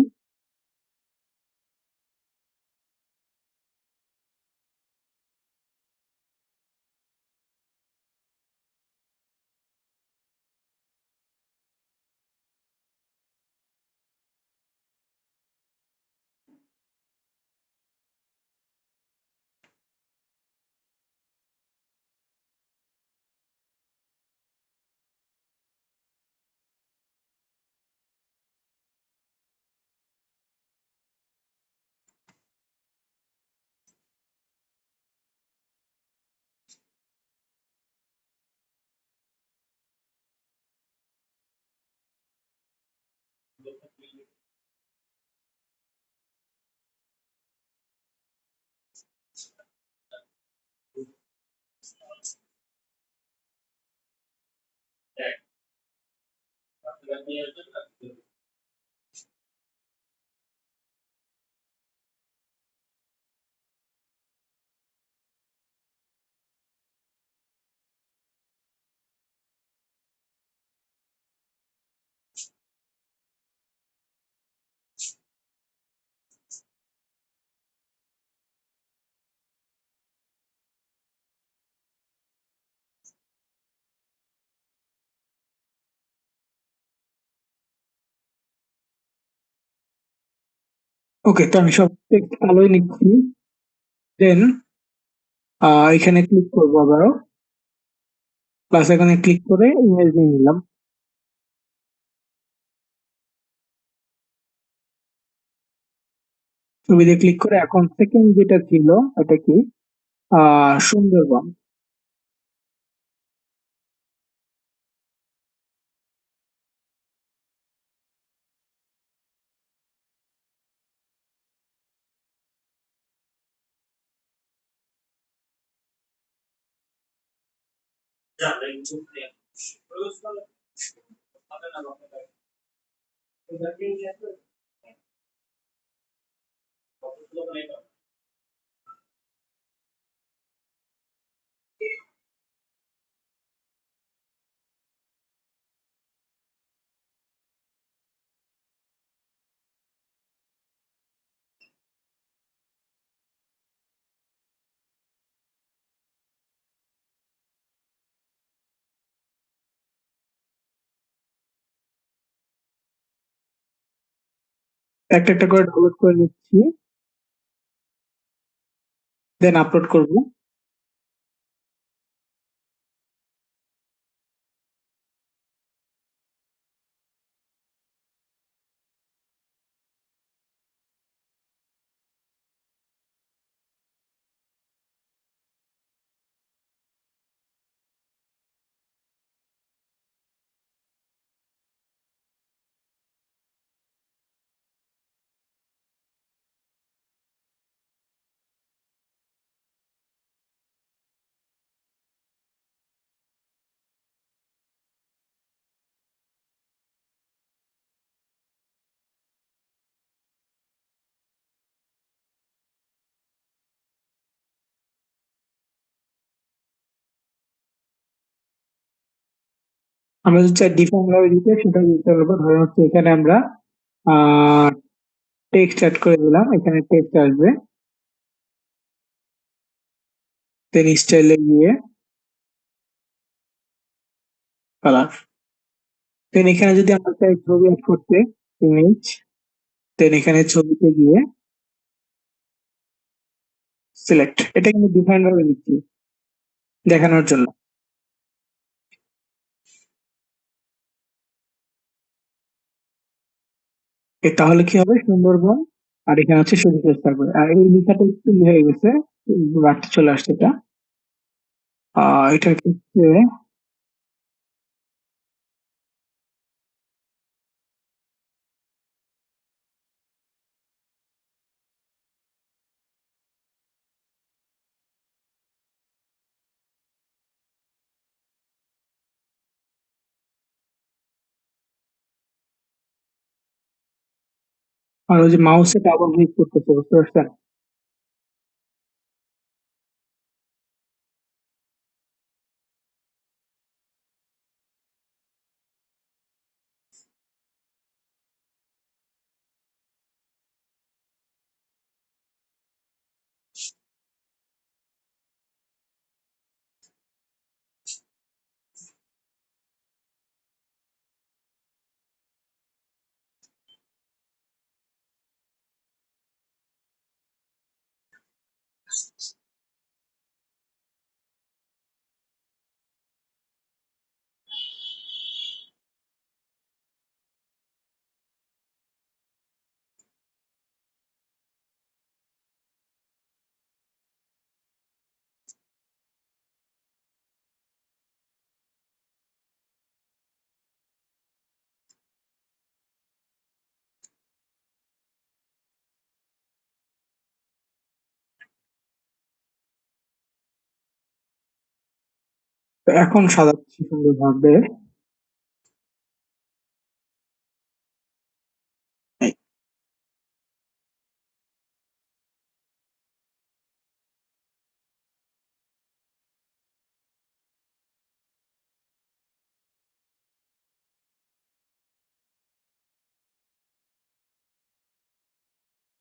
ওকে, তো আমি সব টেক্সট কালোই নিচ্ছি। দেন এখানে ক্লিক করবো আবারও, প্লাস এখানে ক্লিক করে ইমেজ নিয়ে নিলাম। ছবিতে ক্লিক করে এখন সেকেন্ড যেটা ছিল এটা কি, সুন্দরবন। একটা একটা করে ডাউনলোড করে নিচ্ছি, দেন আপলোড করব। আমরা যদি চাই ডিফারেন্ট ভাবে দিতে সেটা দিতে পারবো। ধরেন হচ্ছে এখানে আমরা টেক্সট অ্যাড করে দিলাম, এখানে টেক্সট আসবে, দেন স্টাইলে গিয়ে কালার, দেন এখানে যদি আমরা চাই ছবি অ্যাড করতে, ইমেজ, দেন এখানে ছবিতে গিয়ে সিলেক্ট। এটা কিন্তু ডিফারেন্ট ভাবে দিচ্ছি দেখানোর জন্য। তাহলে কি হবে, সুন্দরবন, আর এখানে হচ্ছে সবুজ তারপরে, আর এই লেখাটা একটু ইয়ে হয়ে গেছে, বাড়তে চলে আসছে এটা। এটার ক্ষেত্রে আর ওই যে মাউসে ডাবল ক্লিক করতেছে, বুঝতে পারছেন? তো এখন সাজাচ্ছি সুন্দরভাবে। এই,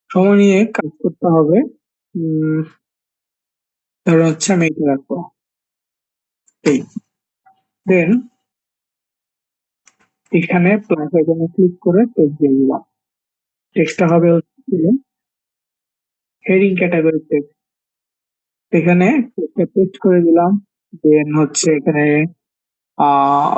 সময় নিয়ে কাজ করতে হবে। উম ধরো হচ্ছে আমি এটা রাখবো, এই, দেন এখানে প্লাস আইকনে ক্লিক করে টেক্সট দিয়ে দিলাম। টেক্সটটা হবে হচ্ছে হেডিং ক্যাটাগরি টেক্সট। এখানে টেক্সটটা পেস্ট করে দিলাম, দেন হচ্ছে এখানে আহ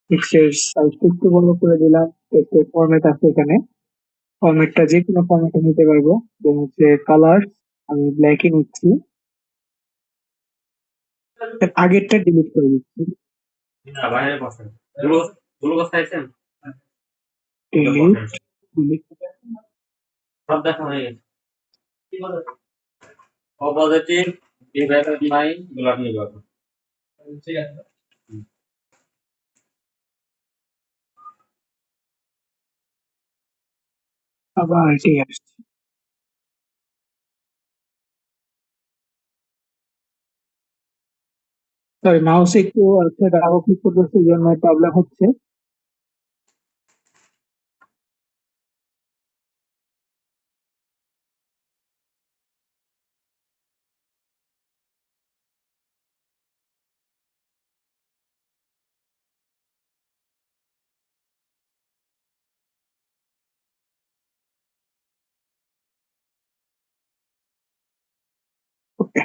টেক্সটের সাইজটা একটু বড় করে দিলাম। টেক্সটের ফরম্যাট আছে এখানে, ফরম্যাটটা যে কোনো ফরম্যাটে নিতে পারবো। দেন হচ্ছে কালার, আমি ব্ল্যাকে নিচ্ছি, এর আগেরটা ডিলিট করে দিচ্ছি, ডিলিট, ডিলিট। অপোজিটিভ ডিভাইডেড বাই গোলাপ নির্ভর ঠিক আছে আবার ঠিক আছে। সরি, মাউসে একটু ডাবল ক্লিক করতেছি, এই জন্য প্রবলেম হচ্ছে। ওকে,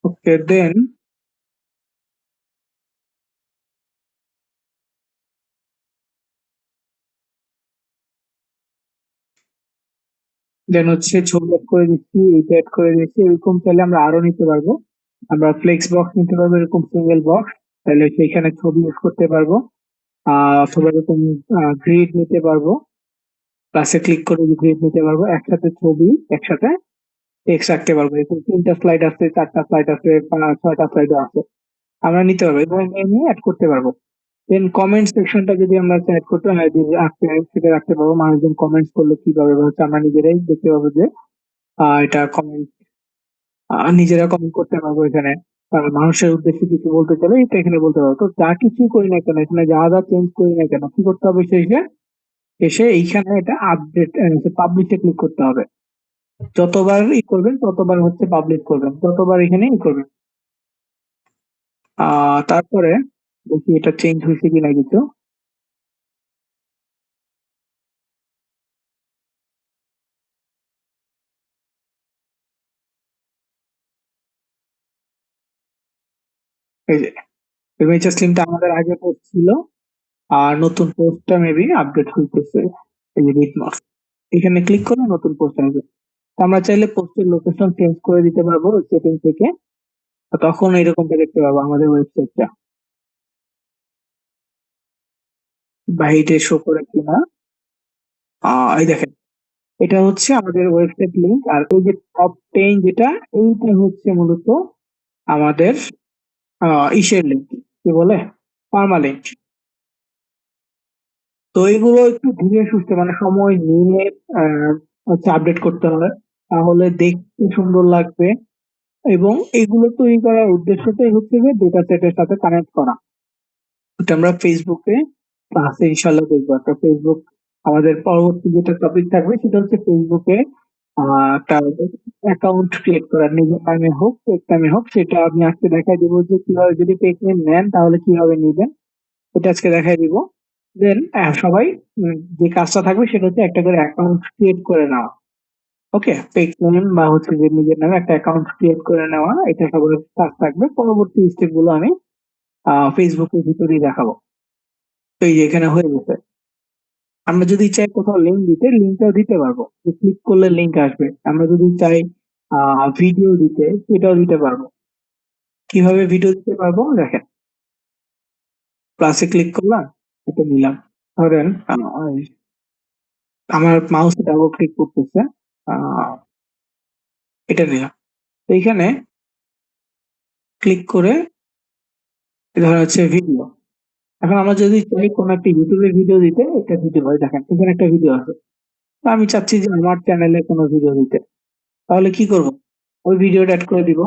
ওকে, দেন হচ্ছে ছবি অ্যাড করে দিচ্ছি, এইটা অ্যাড করে দিচ্ছি। এরকম চাইলে আমরা আরো নিতে পারবো। আমরা ফ্লেক্স বক্স নিতে পারবো, এরকম সিঙ্গেল বক্স, তাহলে সেখানে ছবি ইউজ করতে পারবো। অথবা এরকম গ্রিড নিতে পারবো, প্লাসে ক্লিক করে গ্রিড নিতে পারবো, একসাথে ছবি, একসাথে টেক্সট রাখতে পারবো। এরকম 3টা স্লাইড আছে, 4টা স্লাইড আছে, 6টা স্লাইড আছে, আমরা নিতে পারবো এবং নিয়ে অ্যাড করতে পারবো। দেন কমেন্ট সেকশনটা যদি আমরা অ্যাড করতে হয়, যদি সেটা রাখতে পারবো, মানুষজন কমেন্টস করলে কি পাবে, বা হচ্ছে আমরা নিজেরাই দেখতে পাবো যে এটা কমেন্ট, নিজেরা কমেন্ট করতে পারবো এখানে। মানুষের উদ্দেশ্যে কিছু বলতে চাইলে এটা এখানে বলতে পারবো। তো যা কিছুই করি না কেন, এখানে যা যা চেঞ্জ করি না কেন, কি করতে হবে, শেষে এসে এইখানে এটা আপডেট, পাবলিশে ক্লিক করতে হবে। যতবার করবেন ততবার হচ্ছে পাবলিশ করবেন, ততবার এখানে করবেন। তারপরে দেখি এটা চেঞ্জ হয়েছে কিনা কিছু। এই যে ইমেজ স্লিমটা আমাদের আগে পোস্ট ছিল, আর নতুন পোস্টটা মেবি আপডেট হইতেছে। এই যে রিটমার্ক, এখানে ক্লিক করে নতুন পোস্ট আসবে। তো আমরা চাইলে পোস্টের লোকেশন চেঞ্জ করে দিতে পারবো সেটিং থেকে, তখন এরকমটা দেখতে পাবো আমাদের ওয়েবসাইটটা বাইরে শো করে কিনা। এই দেখেন, এটা হচ্ছে আমাদের ওয়েবসাইট লিংক, আর এই যে টপ 10 যেটা, এইটা হচ্ছে মূলত আমাদের ইসের লিংক, কি বলে, পার্মালিঙ্ক। তো এগুলো একটু ধীরে সুস্থে, মানে সময় নিয়ে হচ্ছে আপডেট করতে হবে, তাহলে দেখতে সুন্দর লাগবে। এবং এগুলো তৈরি করার উদ্দেশ্যটাই হচ্ছে যে ডেটা সেটের সাথে কানেক্ট করা। এটা আমরা ফেসবুকে ক্লাসে ইনশাল্লাহ দেখবো। একটা ফেসবুক, আমাদের পরবর্তী যেটা টপিক থাকবে সেটা হচ্ছে ফেসবুকে একটা অ্যাকাউন্ট ক্রিয়েট করা, নিজের নামে হোক পেড নামে হোক, সেটা আমি আজকে দেখাই দিব যে কিভাবে, যদি পেড নেম নেন তাহলে কিভাবে নিবেন, এটা আজকে দেখাই দিব। দেন সবাই যে কাজটা থাকবে সেটা হচ্ছে একটা করে অ্যাকাউন্ট ক্রিয়েট করে নেওয়া। ওকে, পেড নেম বা হচ্ছে যে নিজের নামে একটা অ্যাকাউন্ট ক্রিয়েট করে নেওয়া, এটা সবার কাজ থাকবে। পরবর্তী স্টেপ গুলো আমি ফেসবুকের ভিতরেই দেখাবো। তো এই যে এখানে হয়ে গেছে। আমরা যদি চাই কোথাও লিঙ্ক দিতে, লিঙ্কটাও দিতে পারবো, যে ক্লিক করলে লিঙ্ক আসবে। আমরা যদি চাই ভিডিও দিতে, সেটাও দিতে পারবো। কিভাবে ভিডিও দিতে পারবো দেখেন, প্লাসে ক্লিক করলাম, এটা নিলাম। ধরেন আমার মাউসে ডাবল ক্লিক করতেছে, আহ, এটা নিলাম। তো এইখানে ক্লিক করে ধরা হচ্ছে ভিডিও। এখন আমরা যদি চাই কোনো একটা ইউটিউবে ভিডিও দিতে, একটা ভিডিও হয়, দেখেন এখানে একটা ভিডিও আছে। তো আমি চাচ্ছি যে আমার চ্যানেলে কোনো ভিডিও দিতে, তাহলে কি করব, ওই ভিডিওটা অ্যাড করে দিব,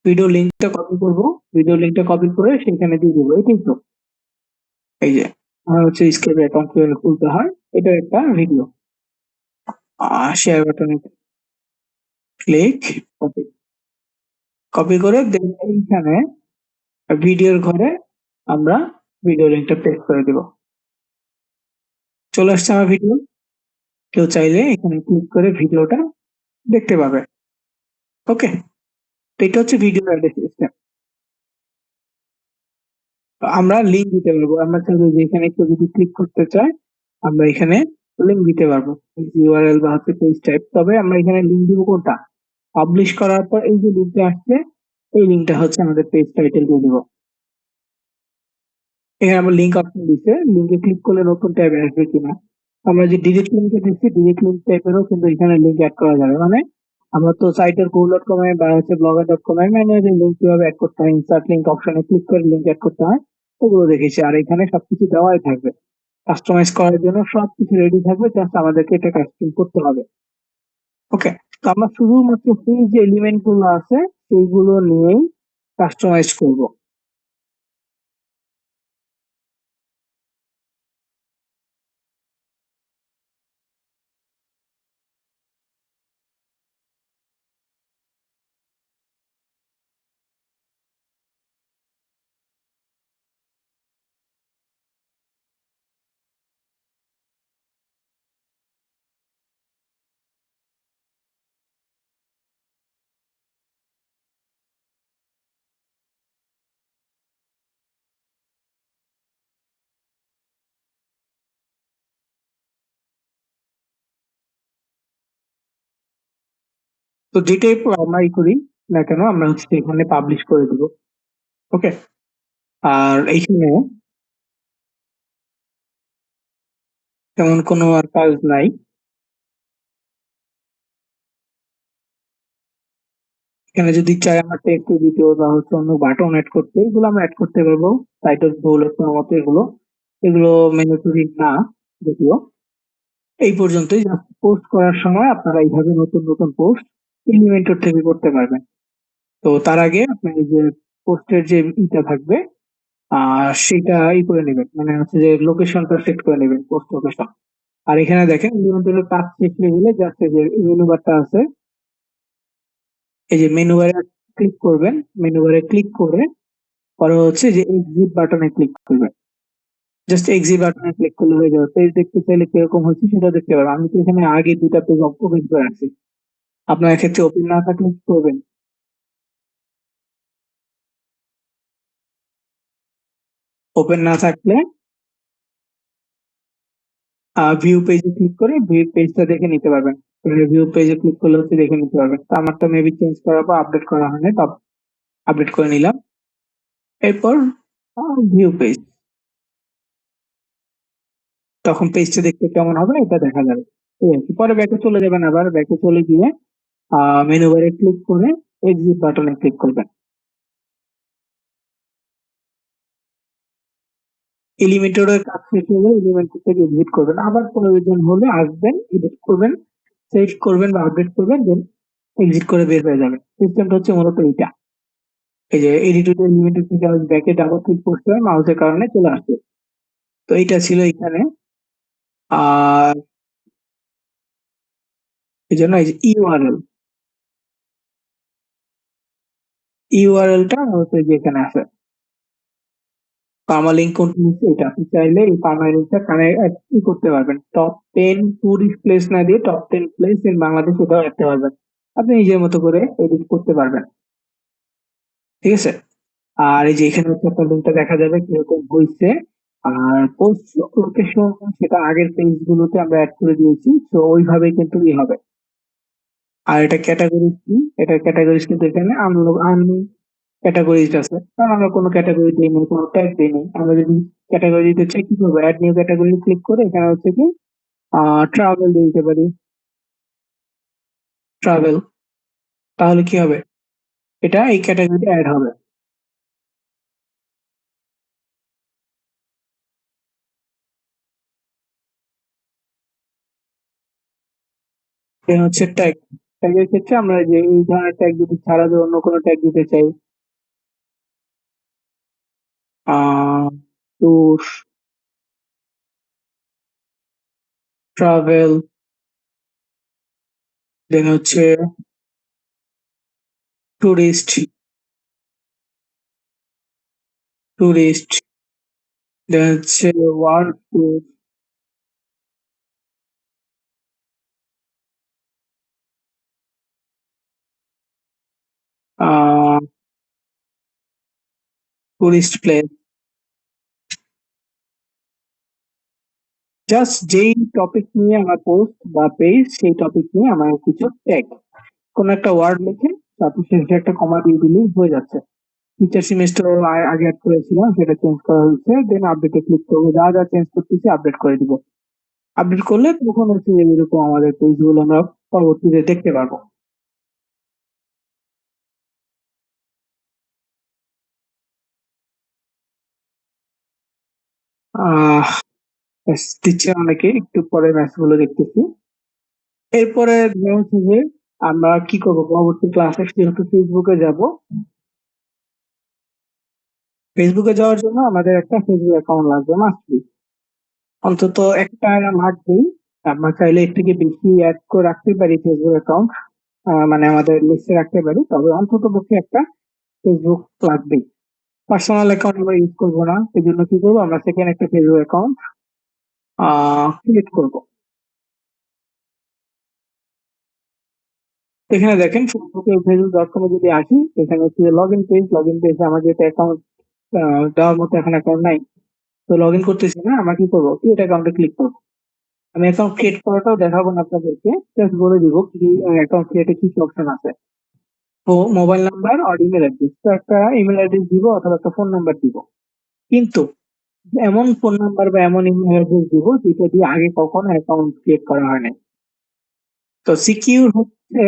ভিডিও লিঙ্কটা কপি করব, ভিডিও লিঙ্কটা কপি করে সেখানে দিয়ে দিব, এটাই তো। এই যে আমার হচ্ছে স্কেপ অ্যাকাউন্ট কিভাবে খুলতে হয়, এটা একটা ভিডিও। শেয়ার বাটনে ক্লিক, কপি, কপি করে দেন এইখানে ভিডিওর ঘরে আমরা ভিডিও লিঙ্কটা পেস্ট করে দিব। চলে আসছে আমার ভিডিও, কেউ চাইলে এখানে ক্লিক করে ভিডিওটা দেখতে পাবে। ওকে, তো এটা হচ্ছে ভিডিও অ্যাড সিস্টেম। আমরা লিঙ্ক দিতে পারবো। আমরা চাইলে যে এখানে কেউ যদি ক্লিক করতে চায়, আমরা এখানে লিঙ্ক দিতে পারবো। ইউআরএল বা হচ্ছে পেজ টাইপ। তবে আমরা এখানে লিঙ্ক দিব কোনটা? পাবলিশ করার পর এই যে লিঙ্কটা আসছে, এই লিঙ্কটা হচ্ছে আমাদের পেজ টাইটেল দিয়ে দিব। এখানে আমরা লিঙ্ক অপশন দিচ্ছে, লিঙ্কে ক্লিক করলে নতুন ট্যাবে আসবে কিনা। আমরা যে ডিরেক্ট লিঙ্কে দিচ্ছি, ডিরেক্ট লিঙ্ক টাইপেরও কিন্তু এখানে লিঙ্ক অ্যাড করা যাবে। মানে আমরা তো সাইটের go.com এ বা হচ্ছে blogger.com এর ম্যানুয়ালি লিঙ্ক কিভাবে অ্যাড করতে হয়, ইনসার্ট লিঙ্ক অপশনে ক্লিক করে লিঙ্ক অ্যাড করতে হয়, ওগুলো দেখেছি। আর এখানে সবকিছু দেওয়াই থাকবে, কাস্টমাইজ করার জন্য সবকিছু রেডি থাকবে, জাস্ট আমাদেরকে এটা কাস্টম করতে হবে। ওকে, তো আমরা শুধুমাত্র ফ্রি যে এলিমেন্ট গুলো আছে সেইগুলো নিয়েই কাস্টমাইজ করব। তো যেটাই আমরা করি না কেন, আমরা হচ্ছে এখানে পাবলিশ করে দিব। ওকে, আর এইখানে তেমন কোনো আর কাজ নাই। এখানে যদি চাই আমরা টেক্সট ভিডিও বা হচ্ছে অন্য বাটন অ্যাড করতে, এগুলো আমরা অ্যাড করতে পারবো। টাইটেল বহুলক মতো এগুলো, এগুলো ম্যান্ডেটরি না যদিও। এই পর্যন্তই। পোস্ট করার সময় আপনারা এইভাবে নতুন নতুন পোস্ট এলিমেন্টর থেকে করতে পারবেন। তো তার আগে আপনার এই যে পোস্টের যে ইটা থাকবে, সেটা করে নেবেন, মানে হচ্ছে যে লোকেশনটা সেট করে নেবেন, পোস্ট লোকেশন। আর এখানে দেখেন এলিমেন্টরের কাজ শেষ হয়ে গেলে জাস্ট এই যে মেনু বারটা আছে, এই যে মেনু বারে ক্লিক করবেন। মেনু বারে ক্লিক করে পরে হচ্ছে যে এক্সিট বাটনে ক্লিক করবেন। জাস্ট এক্সিট বাটনে ক্লিক করলে হয়ে যাবে। পেজ দেখতে চাইলে কিরকম হচ্ছে সেটা দেখতে পারবেন। আমি তো এখানে আগে দুটা পেজ ওপেন করে রাখছি। আপনার ক্ষেত্রে ওপেন না থাকলে কি করবেন? ওপেন না থাকলে ভিউ পেজে ক্লিক করে ভিউ পেজটা দেখে নিতে পারবেন। ভিউ পেজে ক্লিক করলে হচ্ছে দেখে নিতে পারবেন। তো আমারটা মেবি চেঞ্জ করার পর আপডেট করা হয়নি, তো আপডেট করে নিলাম। এরপর ভিউ পেজ, তখন পেজটা দেখতে কেমন হবে এটা দেখা যাবে। ঠিক আছে, পরে ব্যাকে চলে যাবেন, আবার ব্যাকে চলে গিয়ে মেনু বারে ক্লিক করে এক্সিট বাটনে ক্লিক করবেন। এলিমেন্টরের কাজ শেষ হয়ে গেলে এলিমেন্টর থেকে এক্সিট করবেন, আবার প্রয়োজন হলে আসবেন, এডিট করবেন, সেভ করবেন বা আপডেট করবেন, দেন এক্সিট করে বের হয়ে যাবেন। সিস্টেমটা হচ্ছে মূলত এইটা। এই যে এডিটর এলিমেন্টর থেকে আমি ব্যাকে ডাবল ক্লিক করতে হয়, মাউসের কারণে চলে আসছে। তো এইটা ছিল এখানে। আর এই জন্য এই যে ইউআরএলটা হচ্ছে যে এখানে আছে, পার্মালিঙ্ক কোনটা নিচ্ছে এটা। আপনি চাইলে এই পার্মালিঙ্কটা কানেক্ট করতে পারবেন। টপ 10 টুরিস্ট প্লেস না দিয়ে টপ 10 প্লেস ইন বাংলাদেশ এটাও রাখতে পারবেন। আপনি নিজের মতো করে এডিট করতে পারবেন। ঠিক আছে, আর এই যে এখানে হচ্ছে আপনার লিঙ্কটা দেখা যাবে কিরকম হয়েছে। আর পোস্ট লোকেশন সেটা আগের পেজ গুলোতে আমরা অ্যাড করে দিয়েছি, তো ওইভাবে কিন্তু হবে। আর এটা ক্যাটাগরিজ কি? এটা ক্যাটাগরিজ কিন্তু এখানে আন ক্যাটাগরিজ আছে, কারণ আমরা কোনো ক্যাটাগরি দিইনি, কোনো ট্যাগ দিইনি। আমরা যদি ক্যাটাগরি দিতে চাই কি করবো? অ্যাড নিউ ক্যাটাগরি ক্লিক করে এখানে হচ্ছে কি ট্রাভেল দিয়ে দিতে পারি। ট্রাভেল, তাহলে কি হবে? এটা এই ক্যাটাগরিতে অ্যাড হবে। এ হচ্ছে ট্যাগ। ট্যাগের ক্ষেত্রে আমরা যে এই ধরনের ট্যাগ যদি ছাড়া দিয়ে অন্য কোনো ট্যাগ দিতে চাই, ট্যুর, ট্রাভেল, দেন হচ্ছে টুরিস্ট, টুরিস্ট, দেন হচ্ছে world tour, tourist place, just যেই টপিক নিয়ে আমার পোস্ট বা পেজ, সেই টপিক নিয়ে আমার কিছু ট্যাগ, কোন একটা ওয়ার্ড লিখে তারপর শেষে একটা কমা দিয়ে দিলেই হয়ে যাচ্ছে। টিচার সেমিস্টার আগে অ্যাড করেছিলাম, সেটা চেঞ্জ করা হয়েছে, দেন আপডেটে ক্লিক করবো, যা যা চেঞ্জ করতেছি আপডেট করে দিব। আপডেট করলে তখন হচ্ছে যে এরকম আমাদের পেজ গুলো আমরা পরবর্তীতে দেখতে পারবো। আহ দিচ্ছে অনেকে, একটু পরে ম্যাচ গুলো দেখতেছি। এরপরে ধরুন হচ্ছে যে আমরা কি করবো পরবর্তী ক্লাসে, যেহেতু ফেসবুকে যাব, ফেসবুকে যাওয়ার জন্য আমাদের একটা ফেসবুক অ্যাকাউন্ট লাগবে মাস্টলি, অন্তত একটা লাগবেই। আমরা চাইলে এর থেকে বেশি অ্যাড করে রাখতে পারি ফেসবুক অ্যাকাউন্ট, মানে আমাদের লিস্টে রাখতে পারি, তবে অন্তত পক্ষে একটা ফেসবুক লাগবেই। পার্সোনাল অ্যাকাউন্ট আমরা ইউজ করবো না, এই জন্য কি করবো, আমরা সেকেন্ড একটা ফেসবুক অ্যাকাউন্ট ক্রিয়েট করবো। এখানে দেখেন ফেসবুকে ফেসবুক.com এ যদি আসি, এখানে হচ্ছে log in page, log in পেজে আমার যেটা অ্যাকাউন্ট দেওয়ার মতো এখন অ্যাকাউন্ট নাই, তো লগ ইন করতেছি না, আমরা কি করবো, ক্রিয়েট অ্যাকাউন্টে ক্লিক করবো। আমি অ্যাকাউন্ট ক্রিয়েট করাটাও দেখাবো না আপনাদেরকে, জাস্ট বলে দিব কি অ্যাকাউন্ট ক্রিয়েটে কি কি অপশন আছে। তো মোবাইল নাম্বার আর ইমেল অ্যাড্রেস, তো একটা ইমেল অ্যাড্রেস দিব অথবা একটা ফোন নাম্বার দিব, কিন্তু এমন ফোন নাম্বার বা এমন ইমেল অ্যাড্রেস দিব যেটা দিয়ে আগে কখনো অ্যাকাউন্ট ক্রিয়েট করা হয় নাই। তো সিকিউর হচ্ছে,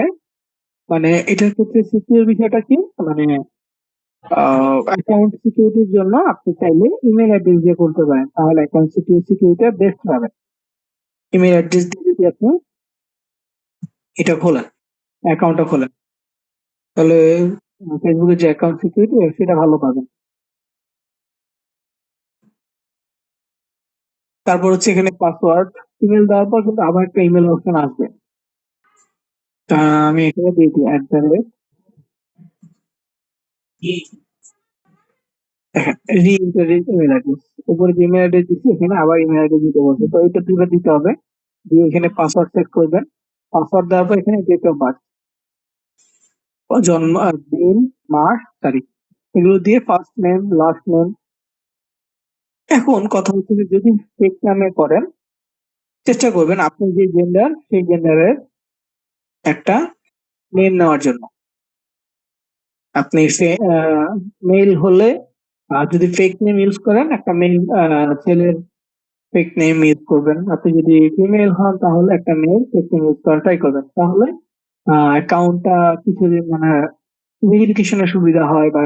মানে এটার ক্ষেত্রে সিকিউর বিষয়টা কি, মানে অ্যাকাউন্ট সিকিউরিটির জন্য আপনি চাইলে ইমেল অ্যাড্রেস দিয়ে করতে পারেন, তাহলে অ্যাকাউন্ট সিকিউরিটি বেস্ট হবে। ইমেল অ্যাড্রেস দিয়ে যদি আপনি এটা খোলেন, অ্যাকাউন্টটা খোলেন, তাহলে ফেসবুকের যে অ্যাকাউন্ট সিকিউরিটি সেটা ভালো পাবেন। তারপর হচ্ছে এখানে পাসওয়ার্ড, ইমেল দেওয়ার পর কিন্তু আবার একটা ইমেল অপশন আসবে, তা আমি এখানে দিয়ে দিই @, রি এন্টার ইমেল অ্যাড্রেস, উপরে যে ইমেল অ্যাড্রেস দিচ্ছি এখানে আবার ইমেল অ্যাড্রেস দিতে বলছে, তো এটা দুটো দিতে হবে। দিয়ে এখানে পাসওয়ার্ড সেট করবেন, পাসওয়ার্ড দেওয়ার পর এখানে ডেট অফ বার্থ, জন্ম, দিন, মাস, তারিখ, এগুলো দিয়ে ফার্স্ট নেম লাস্ট নেম। এখন কথা হচ্ছে যে যদি ফেক নামে করেন, চেষ্টা করবেন আপনি যে জেন্ডার সেই জেন্ডারের একটা নেম নেওয়ার জন্য। আপনি মেল হলে যদি ফেক নেম ইউজ করেন, একটা মেল ছেলের ফেক নেম ইউজ করবেন। আপনি যদি ফিমেল হন তাহলে একটা মেল ফেক নেম ইউজ করার ট্রাই করবেন, তাহলে অ্যাকাউন্টটা কিছুদিন মানে ভেরিফিকেশনের সুবিধা হয় বা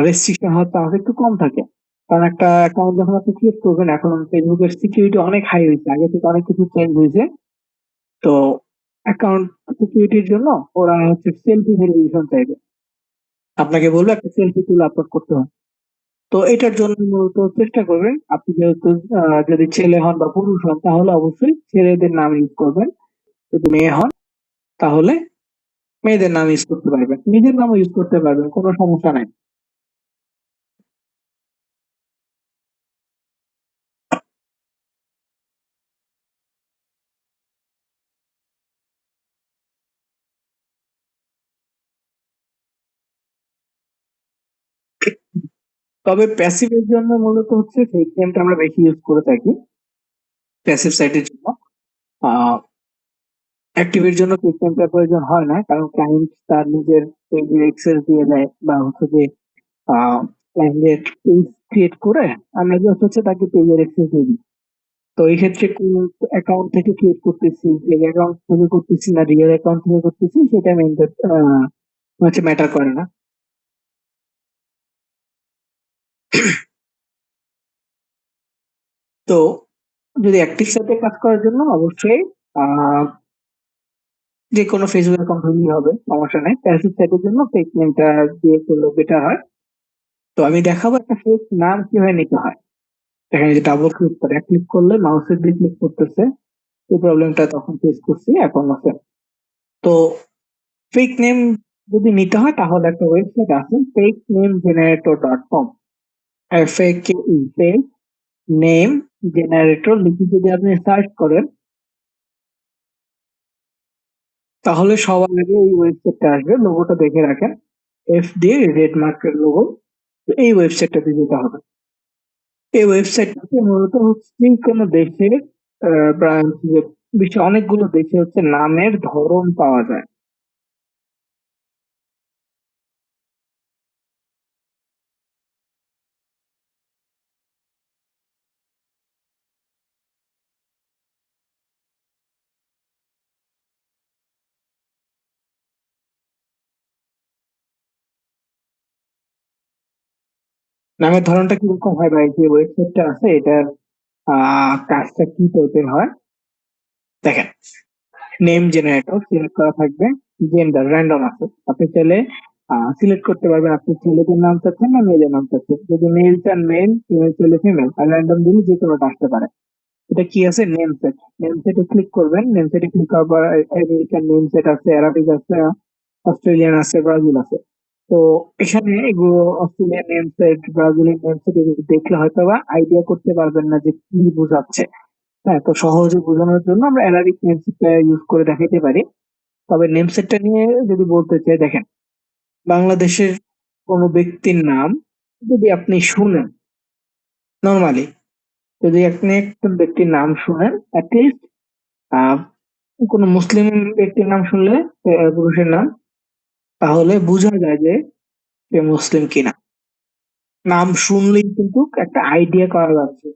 রেস্ট্রিকশন হওয়ার চান্স একটু কম থাকে। কারণ একটা অ্যাকাউন্ট যখন আপনি ক্রিয়েট করবেন, এখন ফেসবুকের সিকিউরিটি অনেক হাই হয়েছে, আগে থেকে অনেক কিছু চেঞ্জ হয়েছে। তো অ্যাকাউন্ট সিকিউরিটির জন্য ওরা হচ্ছে সেলফি ভেরিফিকেশন চাইবে, আপনাকে বলবে একটা সেলফি তুলে আপলোড করতে হবে। তো এটার জন্য মূলত চেষ্টা করবেন আপনি, যেহেতু যদি ছেলে হন বা পুরুষ হন তাহলে অবশ্যই ছেলেদের নাম ইউজ করবেন, যদি মেয়ে হন তাহলে মেয়েদের নাম ইউজ করতে পারবেন, নিজের নামও ইউজ করতে পারবেন, কোনো সমস্যা নাই। তবে প্যাসিভের জন্য মূলত হচ্ছে ফেক নেমটা আমরা বেশি ইউজ করে থাকি প্যাসিভ সাইটের জন্য। অ্যাক্টিভের জন্য ফেক নেমটার প্রয়োজন হয় না, কারণ ক্লায়েন্ট তার নিজের পেজের এক্সেস দিয়ে দেয়, বা হচ্ছে যে ক্লায়েন্টের পেজ ক্রিয়েট করে আমরা জাস্ট হচ্ছে তাকে পেজের এক্সেস দিয়ে দিই। তো এই ক্ষেত্রে কোন অ্যাকাউন্ট থেকে ক্রিয়েট করতেছি, ফেক অ্যাকাউন্ট থেকে করতেছি না রিয়েল অ্যাকাউন্ট থেকে করতেছি, সেটা মেইন হচ্ছে ম্যাটার করে না। তো যদি অ্যাক্টিভ সাইটে কাজ করার জন্য অবশ্যই আহ যে কোনো ফেসবুক অ্যাকাউন্ট হলেই হবে, সমস্যা নেই। প্যাসিভ সাইটের জন্য ফেক নেমটা দিয়ে করলে বেটার হয়। তো আমি দেখাবো একটা ফেক নাম কিভাবে নিতে হয়। এখানে যে ডাবল ক্লিক করে ক্লিক করলে মাউসের দিয়ে ক্লিক করতেছে, এই প্রবলেমটা তখন ফেস করছি এখন আছে। তো ফেক নেম যদি নিতে হয় তাহলে একটা ওয়েবসাইট আছে, fakenamegenerator.com। Fake fake name generator লিখে যদি আপনি সার্চ করেন, তাহলে সবার আগে এই ওয়েবসাইটটা আসবে, লোগোটা দেখে রাখেন, এফ দিয়ে রেড মার্কের লোগো, এই ওয়েবসাইটটাতে যেতে হবে। এই ওয়েবসাইটটাতে মূলত হচ্ছে কোনো দেশের প্রায় হচ্ছে যে বিশ্বের অনেকগুলো দেশে হচ্ছে নামের ধরন পাওয়া যায়। নামের ধরনটা কিরকম হয় ভাই, যে ওয়েবসাইটটা আছে এটার কাজটা কি টাইপের হয় দেখেন। নেম জেনারেটর সিলেক্ট করা থাকবে, জেন্ডার র্যান্ডম আছে, আপনি চাইলে সিলেক্ট করতে পারবেন আপনি ছেলেদের নাম চাচ্ছেন না মেয়েদের নাম চাচ্ছেন। যদি মেল চান মেল, ফিমেল চাইলে ফিমেল, আর র্যান্ডম দিলে যে কোনোটা আসতে পারে। এটা কি আছে, নেম সেট। নেম সেটে ক্লিক করবেন, নেম সেটে ক্লিক করার পর আমেরিকান নেম সেট আছে, অ্যারাবিক আছে, অস্ট্রেলিয়ান আছে, ব্রাজিল আছে। তো এখানে এগুলো Australian name set, Brazilian name set, এগুলো দেখলে হয়তো বা আইডিয়া করতে পারবেন না যে কি বোঝাচ্ছে। হ্যাঁ, তো সহজে বোঝানোর জন্য আমরা অ্যারাবিক নেম সেটটা ইউজ করে দেখাইতে পারি। তবে নেম সেটটা নিয়ে যদি বলতে চাই, দেখেন, বাংলাদেশের কোনো ব্যক্তির নাম যদি আপনি শুনেন, নর্মালি যদি আপনি একটা ব্যক্তির নাম শুনেন, অ্যাটলিস্ট আহ কোনো মুসলিম ব্যক্তির নাম শুনলে, পুরুষের নাম, তাহলে বোঝা যায় যে সে মুসলিম কিনা। নাম শুনলেই কিন্তু একটা আইডিয়া করা যাচ্ছে।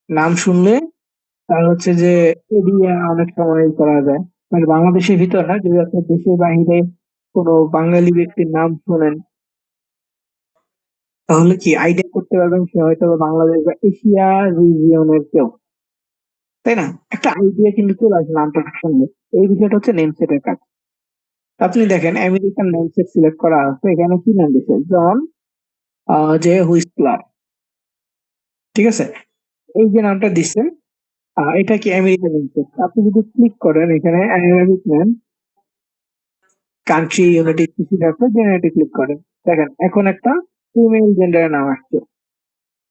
নাম শুনলে তার হচ্ছে যে এরিয়া অনেক সময় করা যায়। মানে বাংলাদেশের ভিতর না, যদি আপনি দেশের বাইরে কোনো বাঙালি ব্যক্তির নাম শোনেন, তাহলে কি আইডিয়া করতে পারবেন সে হয়তো বা বাংলাদেশ বা এশিয়া রিজিয়নের কেউ, তাই না? একটা আইডিয়া কিন্তু চলে আসে নামটা শুনলে। এই বিষয়টা হচ্ছে নেমসেটের কাজ। আপনি দেখেন আমেরিকান নেমসেট সিলেক্ট করা আছে, এখানে কি নাম দিচ্ছে, জন জে হুইসলার। ঠিক আছে, এই যে নামটা দিচ্ছেন, এটা কি আমেরিকান নেমসেট। আপনি যদি ক্লিক করেন এখানে Arabic name, country, United states আছে, জেনারেটে ক্লিক করেন, দেখেন এখন একটা ফিমেল জেন্ডারের নাম আসছে,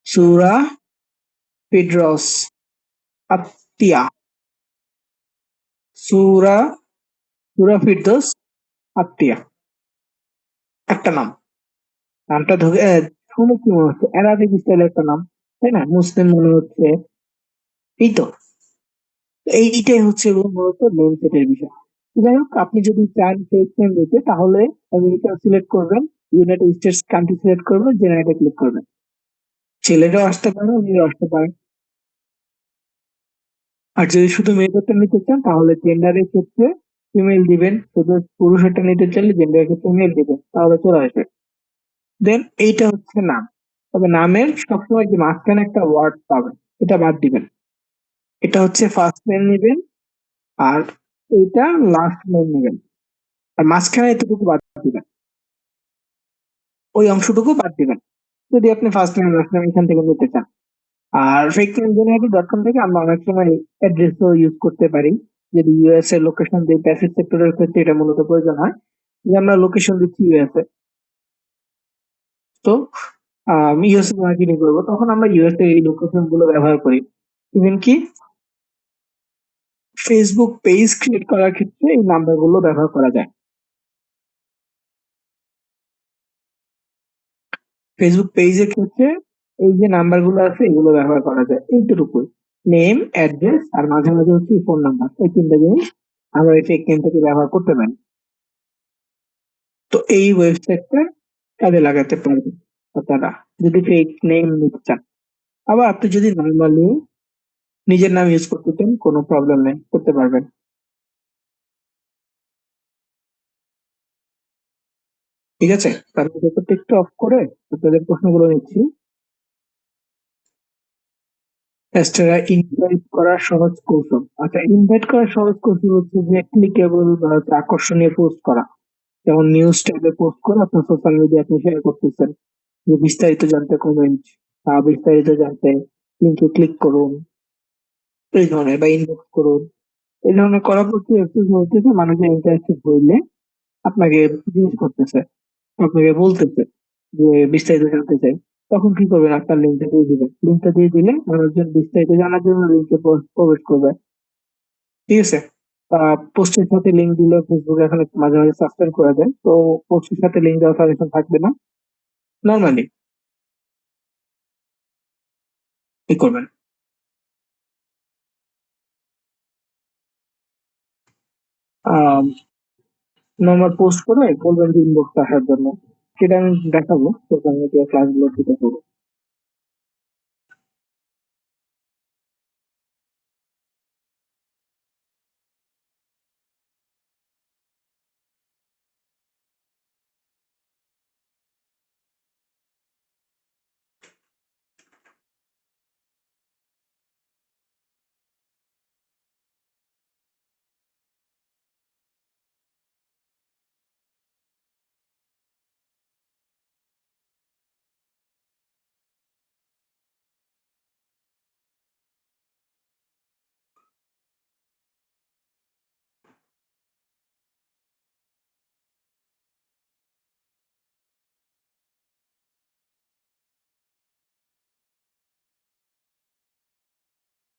সুরা ফিডরস আতিয়া। সুরা সুরা ফিরদৌস আতিয়া একটা নাম। নামটা ধরে শুনে কি মনে হচ্ছে, অ্যারাবিক স্টাইলের একটা নাম, তাই না? মুসলিম মনে হচ্ছে। এই তো, এইটাই হচ্ছে মূলত নেম সেটের বিষয়। যাই হোক, আপনি যদি চান ফেক নেম নিতে, তাহলে আমেরিকা সিলেক্ট করবেন, ইউনাইটেড স্টেটস কান্ট্রি সিলেক্ট করবেন, জেনারেটে ক্লিক করবেন। ছেলেরাও আসতে পারে, মেয়েরাও আসতে পারে। আর যদি শুধু মেয়েদেরটা নিতে চান তাহলে জেন্ডারের ক্ষেত্রে ফিমেল দিবেন, শুধু পুরুষেরটা নিতে চাইলে জেন্ডারের ক্ষেত্রে মেল দিবেন, তাহলে চলে আসবে। দেন এইটা হচ্ছে নাম। তবে নামের সবসময় যে মাঝখানে একটা ওয়ার্ড পাবেন, এটা বাদ দিবেন। এটা হচ্ছে ফার্স্ট নেম নিবেন, আর এইটা লাস্ট নেম নিবেন, আর মাঝখানে এতটুকু বাদ দিবেন, ওই অংশটুকু বাদ দিবেন, যদি আপনি ফার্স্ট নেম লাস্ট নেম এখান থেকে নিতে চান। আর fake name generator dot com থেকে আমরা অনেক সময় অ্যাড্রেসও ইউজ করতে পারি। যদি ইউএস এর লোকেশন দিই, প্যাসিভ সেক্টরের ক্ষেত্রে এটা মূলত প্রয়োজন হয়, যে আমরা লোকেশন দিচ্ছি ইউএস এ। তো ইউএস এ মার্কেটিং করবো, তখন আমরা ইউএস এর এই লোকেশন গুলো ব্যবহার করি। ইভেন কি ফেসবুক পেজ ক্রিয়েট করার ক্ষেত্রে এই নাম্বার গুলো ব্যবহার করা যায়। ফেসবুক পেজের ক্ষেত্রে এই যে নাম্বার গুলো আছে এগুলো ব্যবহার করা যায়, এইটুকুই। নেম, অ্যাড্রেস, আর মাঝে মাঝে হচ্ছে ফোন নাম্বার, এই তিনটা জিনিস আমরা এই ফেক নেম থেকে ব্যবহার করতে পারি। তো এই ওয়েবসাইটটা কাজে লাগাতে পারবেন আপনারা, যদি ফেক নেম নিতে চান। আবার আপনি যদি নর্মালি নিজের নাম ইউজ করতে চান, কোনো প্রবলেম নেই, করতে পারবেন। ঠিক আছে, তারপর পেপারটা একটু অফ করে আপনাদের প্রশ্নগুলো নিচ্ছি। এছাড়া ইনভাইট করার সহজ কৌশল। আচ্ছা, ইনভাইট করার সহজ কৌশল হচ্ছে যে ক্লিকেবল বা হচ্ছে আকর্ষণীয় পোস্ট করা। যেমন নিউজ ট্যাবে পোস্ট করে আপনার সোশ্যাল মিডিয়া আপনি শেয়ার করতেছেন, যে বিস্তারিত জানতে কমেন্ট, বিস্তারিত জানতে লিঙ্কে ক্লিক করুন, এই ধরনের, বা ইনবক্স করুন। এই ধরনের করার প্রতি একটু বলতেছে, মানুষের ইন্টারেস্টেড হইলে আপনাকে জিজ্ঞেস করতেছে, আপনাকে বলতেছে যে বিস্তারিত জানতে চাই। তখন কি করবেন, আপনার লিঙ্কটা দিয়ে দিবেন। লিঙ্কটা দিয়ে দিলে মানুষজন বিস্তারিত জানার জন্য লিঙ্কে প্রবেশ করবে। ঠিক আছে, পোস্টের সাথে লিঙ্ক দিলে ফেসবুক এখন একটু মাঝে মাঝে সাসপেন্ড করে দেয়, তো পোস্টের সাথে লিঙ্ক দেওয়ার সাজেশন থাকবে না নর্মালি। কি করবেন? নরমাল পোস্ট করে বলবেন যে ইনবক্সে আসার জন্য। সেটা আমি দেখাবো সোশ্যাল মিডিয়া ক্লাসগুলো থেকে দেখাবো।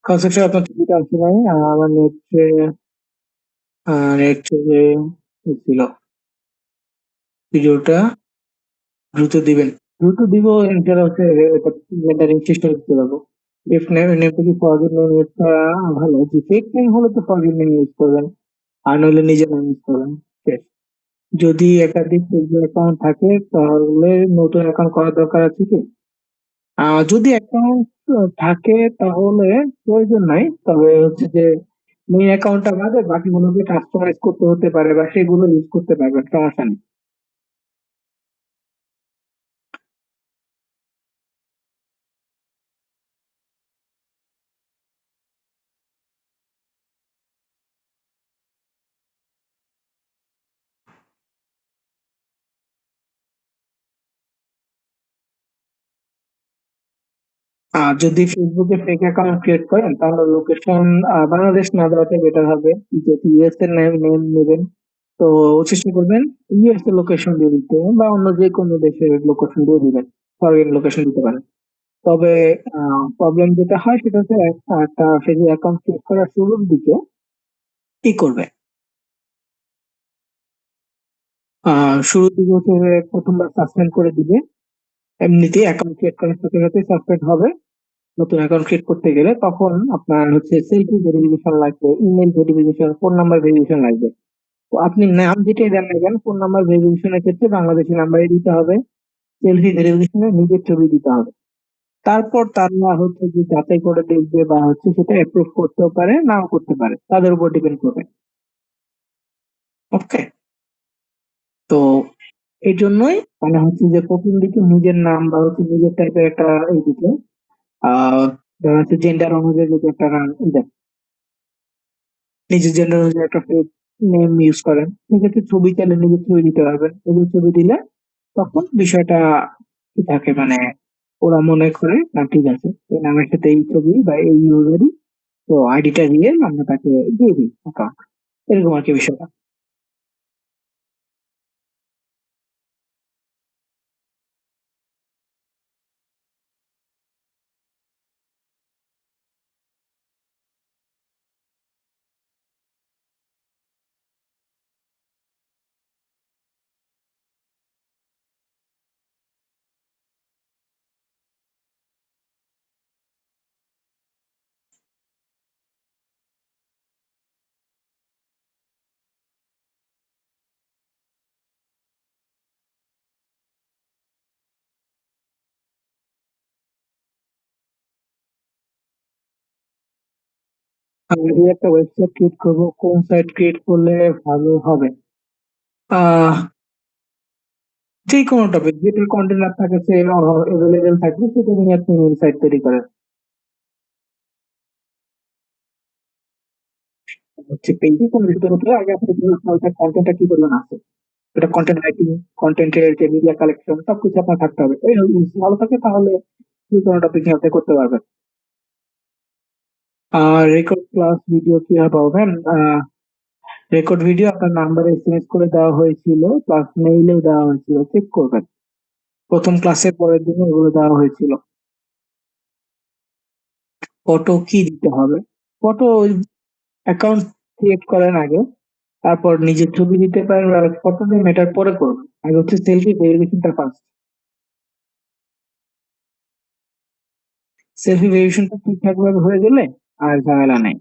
কনসেপ্টে আপনার ছবিটা আসে নাই, আমার নেট থেকে ছিল। ভিডিওটা দ্রুত দিবেন। দ্রুত দিব, এছাড়া হচ্ছে রেন্ডারিং চেষ্টা করতে পারবো। ইফ নেমটা কি ফরগেট নেম ইউজ করা ভালো, যে ফেক নেম হলে তো ফরগেট নেম ইউজ করবেন, আর নইলে নিজের নাম ইউজ করবেন। শেষ। যদি একাধিক ফেসবুক অ্যাকাউন্ট থাকে তাহলে নতুন অ্যাকাউন্ট করার দরকার আছে কি? যদি অ্যাকাউন্ট থাকে তাহলে প্রয়োজন নাই, তবে হচ্ছে যে মেইন অ্যাকাউন্টটা বাদে বাকিগুলোকে কাস্টমাইজ করতে হতে পারে বা সেগুলো ইউজ করতে পারবেন, সমস্যা নেই। আর যদি ফেসবুকে ফেক অ্যাকাউন্ট ক্রিয়েট করেন তাহলে লোকেশন বাংলাদেশ না দেওয়াটা বেটার হবে। যেহেতু ইউএস এর নেম নেবেন, তো চেষ্টা করবেন ইউএস এর লোকেশন দিয়ে দিতে, বা অন্য যে কোনো দেশের লোকেশন দিয়ে দিবেন, ফরেন লোকেশন দিতে পারেন। তবে প্রবলেম যেটা হয় সেটা হচ্ছে একটা ফেসবুক অ্যাকাউন্ট ক্রিয়েট করার শুরুর দিকে কি করবে, শুরুর দিকে হচ্ছে যে প্রথমবার সাসপেন্ড করে দিবে। এমনিতেই অ্যাকাউন্ট ক্রিয়েট করার সাথে সাথে সাসপেন্ড হবে। নতুন অ্যাকাউন্ট ক্রিয়েট করতে গেলে তখন আপনার হচ্ছে সেলফি ভেরিফিকেশন লাগবে, email verification, phone number verification লাগবে। তো আপনি নাম যেটাই দেন না কেন, ফোন নাম্বার ভেরিফিকেশনের ক্ষেত্রে বাংলাদেশি নাম্বারই দিতে হবে। সেলফি ভেরিফিকেশনে নিজের ছবি দিতে হবে। তারপর তারা হচ্ছে যে যাচাই করে দেখবে, বা হচ্ছে সেটা অ্যাপ্রুভ করতেও পারে, নাও করতে পারে, তাদের উপর ডিপেন্ড করবে। ওকে। তো এই জন্যই মানে হচ্ছে যে প্রথম দিকে নিজের নাম বা হচ্ছে নিজের টাইপের একটা এই দিকে আহ ধরা হচ্ছে জেন্ডার অনুযায়ী যদি একটা নাম নিজের জেন্ডার অনুযায়ী একটা ফেক নেম ইউজ করেন, সেক্ষেত্রে ছবি চাইলে নিজের ছবি দিতে পারবেন। নিজের ছবি দিলে তখন বিষয়টা কি থাকে মানে ওরা মনে করে না ঠিক আছে এই নামের সাথে এই ছবি বা এই ইউজারই, তো আইডিটা দিয়ে আমরা তাকে দিয়ে দিই অ্যাকাউন্ট, এরকম আর কি বিষয়টা। আমি একটা ওয়েবসাইট ক্রিয়েট করব, কোন সাইট ক্রিয়েট করলে ভালো হবে? আহ যে কোনো টপিক, যেটার কন্টেন্ট আপনার কাছে অ্যাভেলেবেল থাকবে সেটা নিয়ে আপনি সাইট তৈরি করেন। হচ্ছে পেজে কোনো ভিডিও করতে হলে আগে আপনি আপনার কন্টেন্টটা কি পরিমাণ আছে, এটা কন্টেন্ট রাইটিং, কন্টেন্টের যে মিডিয়া কালেকশন সবকিছু আপনার থাকতে হবে। এই ভালো থাকে তাহলে যে কোনো টপিক নিয়ে আপনি করতে পারবেন। আর রেকর্ড ক্লাস ভিডিও কিভাবে পাবেন? রেকর্ড ভিডিও আপনার নাম্বারে এসএমএস করে দেওয়া হয়েছিল, প্লাস মেইলেও দেওয়া হয়েছিল, চেক করবেন। প্রথম ক্লাসের পরের দিনে এগুলো দেওয়া হয়েছিল। ফটো কি দিতে হবে? ফটো অ্যাকাউন্ট ক্রিয়েট করেন আগে, তারপর নিজের ছবি দিতে পারেন, আর ফটো দিয়ে ম্যাটার পরে করবেন। আগে হচ্ছে সেলফি ভেরিফিকেশনটা ফার্স্ট। সেলফি ভেরিফিকেশনটা ঠিকঠাক ভাবে হয়ে গেলে আর ঝামেলা নাই।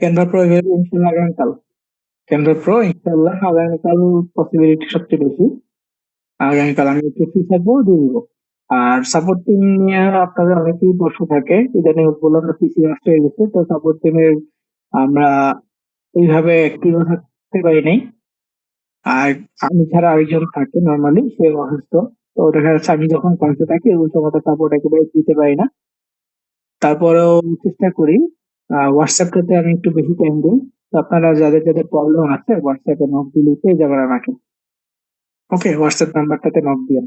ক্যানভা প্রো ইনশাল্লাহ আগামীকাল। ক্যানভা প্রো ইনশাল্লাহ আগামীকাল পসিবিলিটি সবচেয়ে বেশি। আগামীকাল আমি একটু ফ্রি থাকবো, দিয়ে দিবো। আর সাপোর্ট টিম নিয়ে আপনাদের অনেকেই প্রশ্ন থাকে, ইদানিং বললাম না পিসি নষ্ট হয়ে গেছে, তো সাপোর্ট টিমের আমরা ওইভাবে অ্যাক্টিভ থাকতে পারি নাই। আর আমি ছাড়া আরেকজন থাকে নর্মালি, সে অসুস্থ। তো দেখা যাচ্ছে আমি যখন ক্লাসে থাকি ওই সময় সাপোর্ট একেবারে দিতে পারি না। তারপরেও চেষ্টা করি। হোয়াটসঅ্যাপটাতে আমি একটু বেশি টাইম দিই। তো আপনারা যাদের যাদের প্রবলেম আছে হোয়াটসঅ্যাপে নক দিলে পেয়ে যাবেন আমাকে। ওকে, হোয়াটসঅ্যাপ নাম্বারটাতে নক দিন।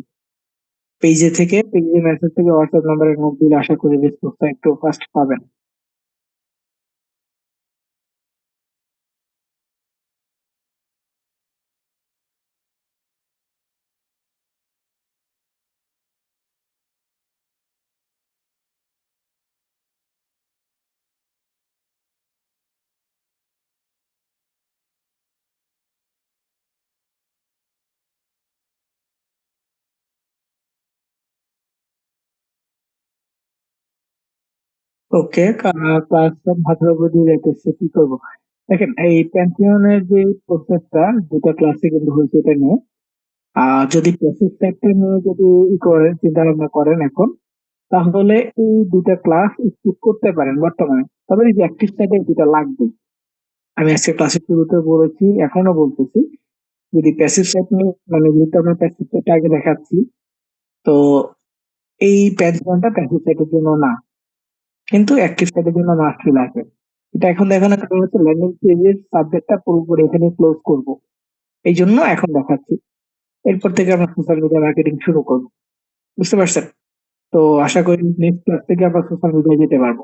পেজে মেসেজ থেকে হোয়াটসঅ্যাপ নাম্বারে নক দিলে আশা করি রেসপন্সটা একটু ফাস্ট পাবেন। ওকে, ক্লাস ভালোভাবে দিয়ে যাইতেছে, কি করবো? দেখেন এই প্যান্থিয়নের যে প্রসেসটা, দুটা ক্লাসে কিন্তু হয়েছে এটা নিয়ে। যদি প্রসেস একটা নিয়ে যদি করেন, চিন্তা ভাবনা করেন এখন, তাহলে এই দুটা ক্লাস স্কিপ করতে পারেন বর্তমানে। তবে এই যে অ্যাক্টিভ সাইডে দুটা লাগবে। আমি আজকে ক্লাসের শুরুতে বলেছি, এখনো বলতেছি, যদি প্যাসিভ সেট নিয়ে, মানে যেহেতু আমরা প্যাসিভ সেট আগে দেখাচ্ছি, তো এই প্যান্থিয়নটা প্যাসিভ সেটের জন্য না, কিন্তু অ্যাক্টিভ সেটের জন্য মাস্টলি লাগবে। এটা এখন দেখানোর কারণ হচ্ছে ল্যান্ডিং পেজের সাবজেক্টটা পুরোপুরি এখানে ক্লোজ করব, এই জন্য এখন দেখাচ্ছি। এরপর থেকে আমরা সোশ্যাল মিডিয়া মার্কেটিং শুরু করবো। বুঝতে পারছেন? তো আশা করি নেক্সট ক্লাস থেকে আমরা সোশ্যাল মিডিয়ায় যেতে পারবো।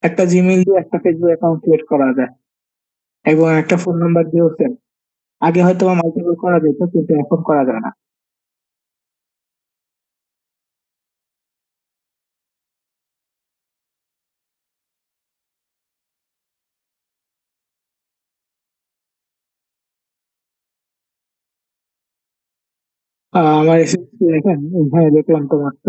একটা জিমেইল দিয়ে একটা ফেসবুক অ্যাকাউন্ট ক্রিয়েট করা যায়, এবং একটা ফোন নাম্বার দিয়েও সেম। আগে হয়তো মাল্টিপল করা যেত, কিন্তু এখন করা যায় না। আমার এসএসসি দেখেন, এখানে দেখলাম তো মাত্র।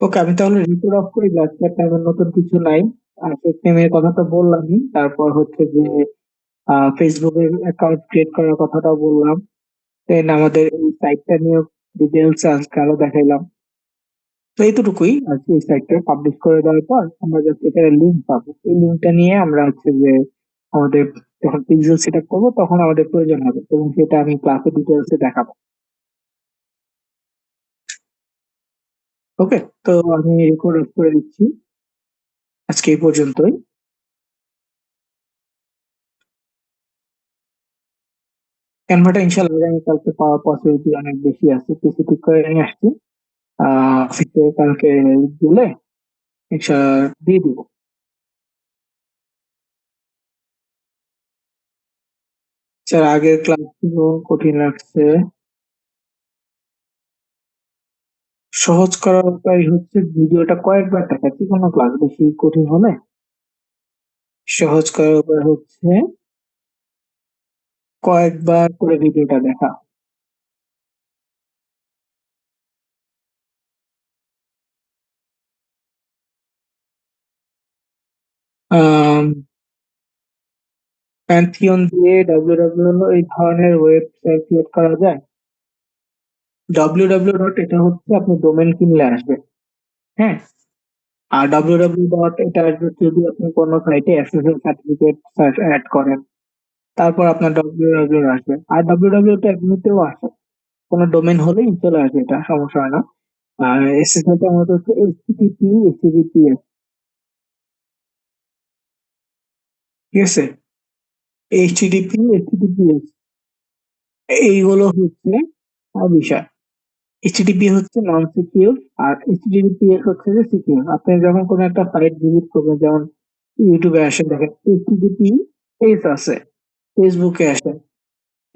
ওকে, আমি তাহলে রিপোর্ট অফ করে যাচ্ছি, আপনার নতুন কিছু নাই। আর সিস্টেমের কথা তো বললামই, তারপর হচ্ছে যে ফেসবুকের অ্যাকাউন্ট ক্রিয়েট করার কথাটাও বললাম। দেন আমাদের এই সাইটটা নিয়ে ডিটেলস আজকে আরো দেখাইলাম। তো এইটুকুই আজকে, এই সাইটটা পাবলিশ করে দেওয়ার পর আমরা জাস্ট এখানে লিঙ্ক পাবো, এই লিঙ্কটা নিয়ে আমরা হচ্ছে যে আমাদের যখন পিক্সেল সেট আপ করবো তখন আমাদের প্রয়োজন হবে, এবং সেটা আমি ক্লাসে ডিটেলসে দেখাবো। ওকে, তো আমি রেকর্ড অফ করে দিচ্ছি। আজকে এই পর্যন্তই। ক্যানভাটা ইনশাল্লাহ আগামীকালকে পাওয়ার পসিবিলিটি অনেক বেশি আছে, পিসি ঠিক করে নিয়ে আসছি। অফিসে কালকে দিলে ইনশাল্লাহ দিয়ে দিব। স্যার আগের ক্লাস গুলো কঠিন লাগছে। সহজ করার উপায় হচ্ছে ভিডিওটা কয়েকবার দেখা, যে কোনো ক্লাস বেশি কঠিন হলে সহজ করার উপায় হচ্ছে কয়েকবার করে ভিডিওটা দেখা। প্যান্থিয়ন দিয়ে www এই ধরনের ওয়েবসাইট ক্রিয়েট করা যায়। www ডট এটা হচ্ছে আপনি ডোমেন কিনলে আসবে। হ্যাঁ, আর www ডট এটা আসবে যদি আপনি কোনো সাইটে এসএসএল সার্টিফিকেট অ্যাড করেন, তারপর আপনার www আসবে। আর www টা এমনিতেও আসে, কোনো ডোমেন হলেই চলে আসবে, এটা সমস্যা হয় না। আর এসএসএল টা মূলত হচ্ছে এইচটিটিপি এইচটিটিপিএস, ঠিক আছে? এইচটিটিপি এইচটিটিপিএস এইগুলো হচ্ছে বিষয়। এইচটিটিপি হচ্ছে নন সিকিউর, আর এইচটিটিপিএস হচ্ছে যে সিকিউর। আপনি যখন কোনো একটা সাইট ভিজিট করবেন, যেমন ইউটিউবে আসেন, দেখেন এইচটিটিপি এস আছে, ফেসবুকে আসেন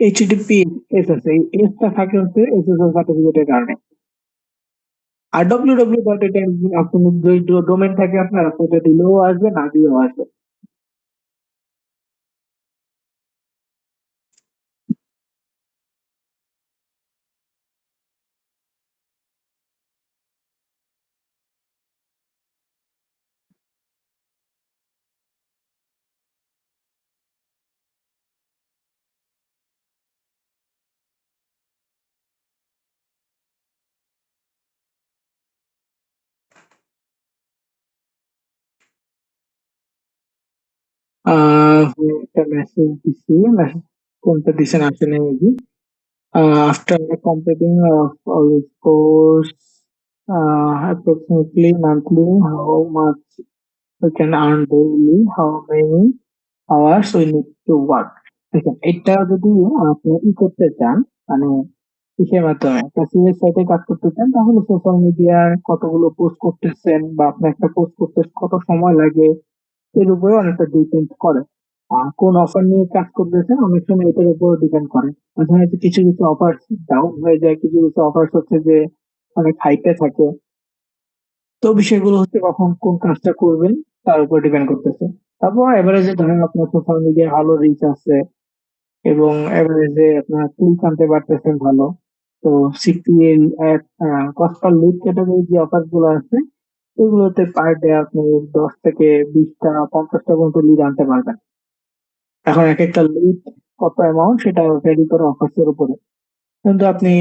এইচটিটিপি এস আছে, এই এসটা থাকে হচ্ছে এসএসএল সার্টিফিকেটের কারণে। আর ডব্লিউ ডট এটা আপনি যদি ডোমেন থাকে আপনার, আপনি এটা দিলেও আসবে, না দিলেও আসবে। একটা মেসেজ দিছি, মেসেজ কোনটা দিছেন আসলে maybe. After completing all this course, approximately monthly, how much we can earn daily, how many hours we need to work. দেখেন, এটা যদি আপনি করতে চান, মানে কিসের মাধ্যমে, একটা সিএস সাইটে কাজ করতে চান, তাহলে সোশ্যাল মিডিয়ার কতগুলো পোস্ট করতেছেন বা আপনি একটা পোস্ট করতে কত সময় লাগে, এর উপরে অনেকটা ডিপেন্ড করে। কোন অফার নিয়ে কাজ করতেছেন অনেক সময় এটার উপর ডিপেন্ড করে। মাঝে মাঝে কিছু কিছু অফার ডাউন হয়ে যায়, কিছু কিছু অফার হচ্ছে যে অনেক হাইপে থাকে। তো বিষয়গুলো হচ্ছে কখন কোন কাজটা করবেন তার উপর ডিপেন্ড করতেছে। তারপর এভারেজে ধরেন আপনার সোশ্যাল মিডিয়ায় ভালো রিচ আছে এবং এভারেজে আপনার ক্লিক আনতে পারতেছেন ভালো, তো CPL cost per lead category যে অফার গুলো আছে, এগুলোতে পার ডে আপনি 10 থেকে 20টা 50টা পর্যন্ত লিড আনতে পারবেন। এখন এক একটা লিড কত অ্যামাউন্ট সেটা ভ্যারি করে অফার্স এর উপরে। কিন্তু আপনি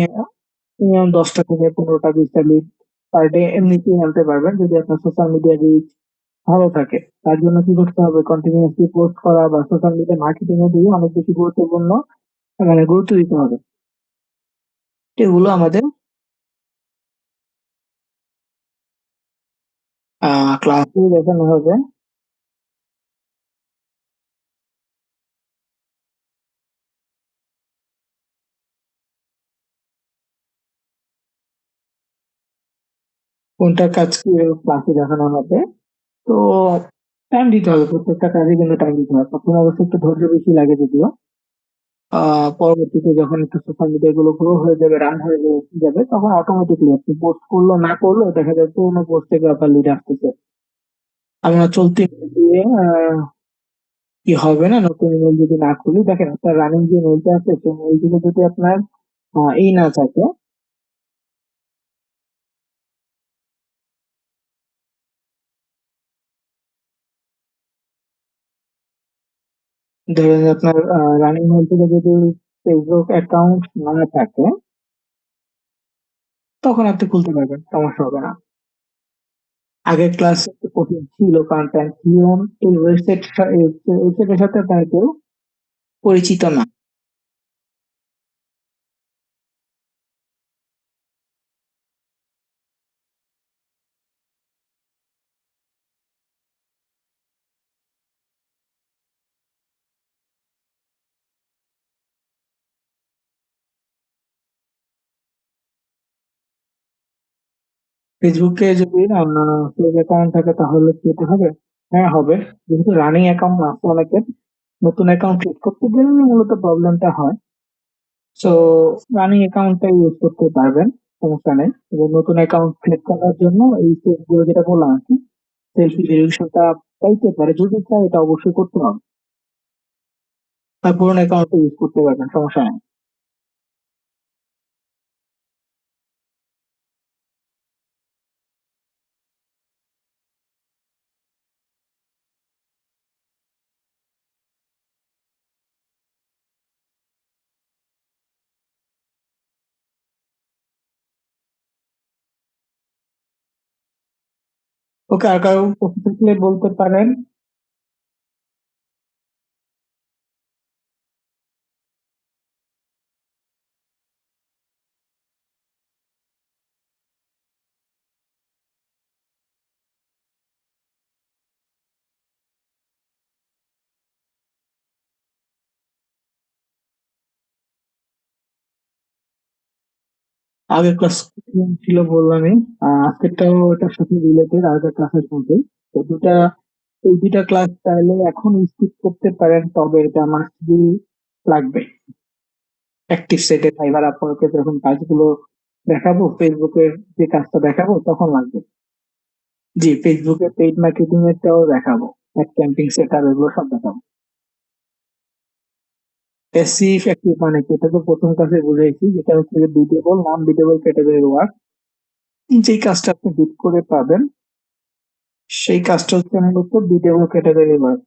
মিনিমাম 10টা থেকে 15টা 20টা লিড পার ডে এমনিতেই আনতে পারবেন যদি আপনার সোশ্যাল মিডিয়া রিচ ভালো থাকে। তার জন্য কি করতে হবে? কন্টিনিউয়াসলি পোস্ট করা বা সোশ্যাল মিডিয়া মার্কেটিং এর দিকে অনেক বেশি গুরুত্বপূর্ণ, মানে গুরুত্ব দিতে হবে। এগুলো আমাদের ক্লাসে দেখানো হবে। কোনটা কাজ কি ক্লাসে দেখানো হবে। তো টাইম দিতে হবে, প্রত্যেকটা কাজে কিন্তু টাইম দিতে হবে। প্রথম অবশ্যই একটু ধৈর্য বেশি লাগে যদিও, পরবর্তীতে যখন একটু সোশ্যাল মিডিয়া গুলো গ্রো হয়ে যাবে, রান হয়ে যাবে, তখন অটোমেটিকলি আপনি পোস্ট করলো না করলো দেখা যায় পুরোনো পোস্ট থেকে আবার লিড আসতেছে। আমরা চলতি email দিয়ে কি হবে না, নতুন ইমেল যদি না খুলি, দেখেন আপনার রানিং যে মেলটা আছে সেই মেল থেকে যদি আপনার এই না থাকে, ধরেন আপনার রানিং মেল থেকে যদি ফেসবুক অ্যাকাউন্ট না থাকে, তখন আপনি খুলতে পারবেন, সমস্যা হবে না। আগের ক্লাস একটু কঠিন ছিল কারণ প্যান্থিয়ন এই ওয়েবসাইটের সাথে আপনার কেউ পরিচিত না। ফেসবুকে যদি ফেক অ্যাকাউন্ট থাকে তাহলে কি এটা হবে? হ্যাঁ হবে, যেহেতু রানিং অ্যাকাউন্ট আছে অনেকের, নতুন অ্যাকাউন্ট ক্রিয়েট করতে গেলে মূলত প্রবলেমটা হয়। সো রানিং অ্যাকাউন্টটা ইউজ করতে পারবেন, সমস্যা নেই। এবং নতুন অ্যাকাউন্ট ক্রিয়েট করার জন্য এই স্টেপ গুলো যেটা বললাম আর কি, সেলফি ভেরিফিকেশনটা পাইতে পারে, যদি চাই এটা অবশ্যই করতে হবে। আর পুরোনো অ্যাকাউন্টটা ইউজ করতে পারবেন, সমস্যা নেই। ওকে, আর কারো প্রশ্ন থাকলে বলতে পারেন। আগের ক্লাস ছিল বললামই, আজকেরটাও এটার সাথে রিলেটেড, আগের ক্লাসের মধ্যে। তো এই দুইটা ক্লাস চাইলে এখন স্কিপ করতে পারেন, তবে এটা মাস্ট বি লাগবে। অ্যাক্টিভ সেটে ফাইবার আপওয়ার্কে যখন কাজগুলো দেখাবো, ফেসবুকের যে কাজটা দেখাবো তখন লাগবে। জি, ফেসবুকে পেইড মার্কেটিং এরটাও দেখাবো, অ্যাড ক্যাম্পিং সেটআপ এগুলো সব দেখাবো। প্যাসিভ অ্যাক্টিভ মানে কি, এটা তো প্রথম ক্লাসে বুঝাইছি, যেটা হচ্ছে যে বিটেবল নন বিটেবল ক্যাটাগরির ওয়ার্ক। যেই কাজটা আপনি বিট করে পাবেন সেই কাজটা হচ্ছে মূলত বিটেবল ক্যাটাগরির ওয়ার্ক।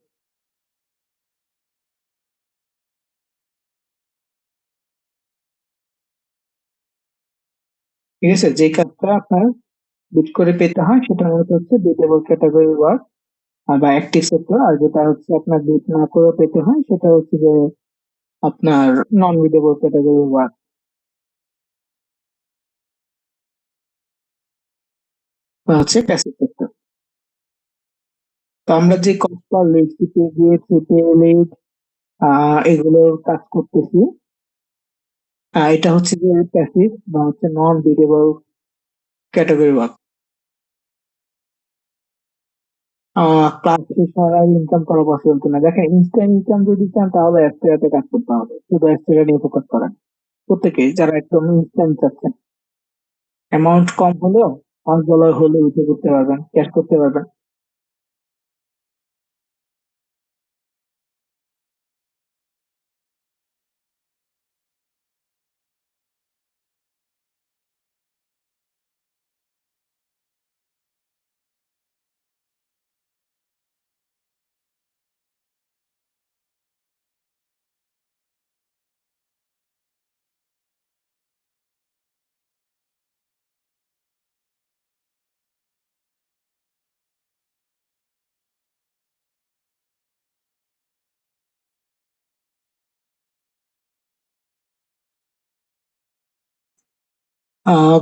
ঠিক আছে, যেই কাজটা আপনার বিট করে পেতে হয় সেটা মূলত হচ্ছে বিটেবল ক্যাটাগরির ওয়ার্ক বা অ্যাক্টিভ সেক্টর। আর যেটা হচ্ছে আপনার বিট না করে পেতে হয় সেটা হচ্ছে যে আপনার নন বিটেবল ক্যাটাগরির ওয়ার্ক বা হচ্ছে প্যাসিভ সেক্টর। তো আমরা যে cost per lead, CPA, CPA lead, এগুলোর কাজ করতেছি, এটা হচ্ছে যে প্যাসিভ বা হচ্ছে নন বিটেবল ক্যাটাগরি ওয়ার্ক। ক্লাস শেষ হওয়ার আগে ইনকাম করা পসিবল কিনা দেখেন, ইনস্ট্যান্ট ইনকাম যদি চান তাহলে অ্যাস্ট্রিয়াতে কাজ করতে হবে, শুধু অ্যাস্ট্রিয়া নিয়ে ফোকাস করেন প্রত্যেকেই যারা একদম ইনস্ট্যান্ট চাচ্ছেন। অ্যামাউন্ট কম হলেও $5 হলে উঠে করতে পারবেন, ক্যাশ করতে পারবেন।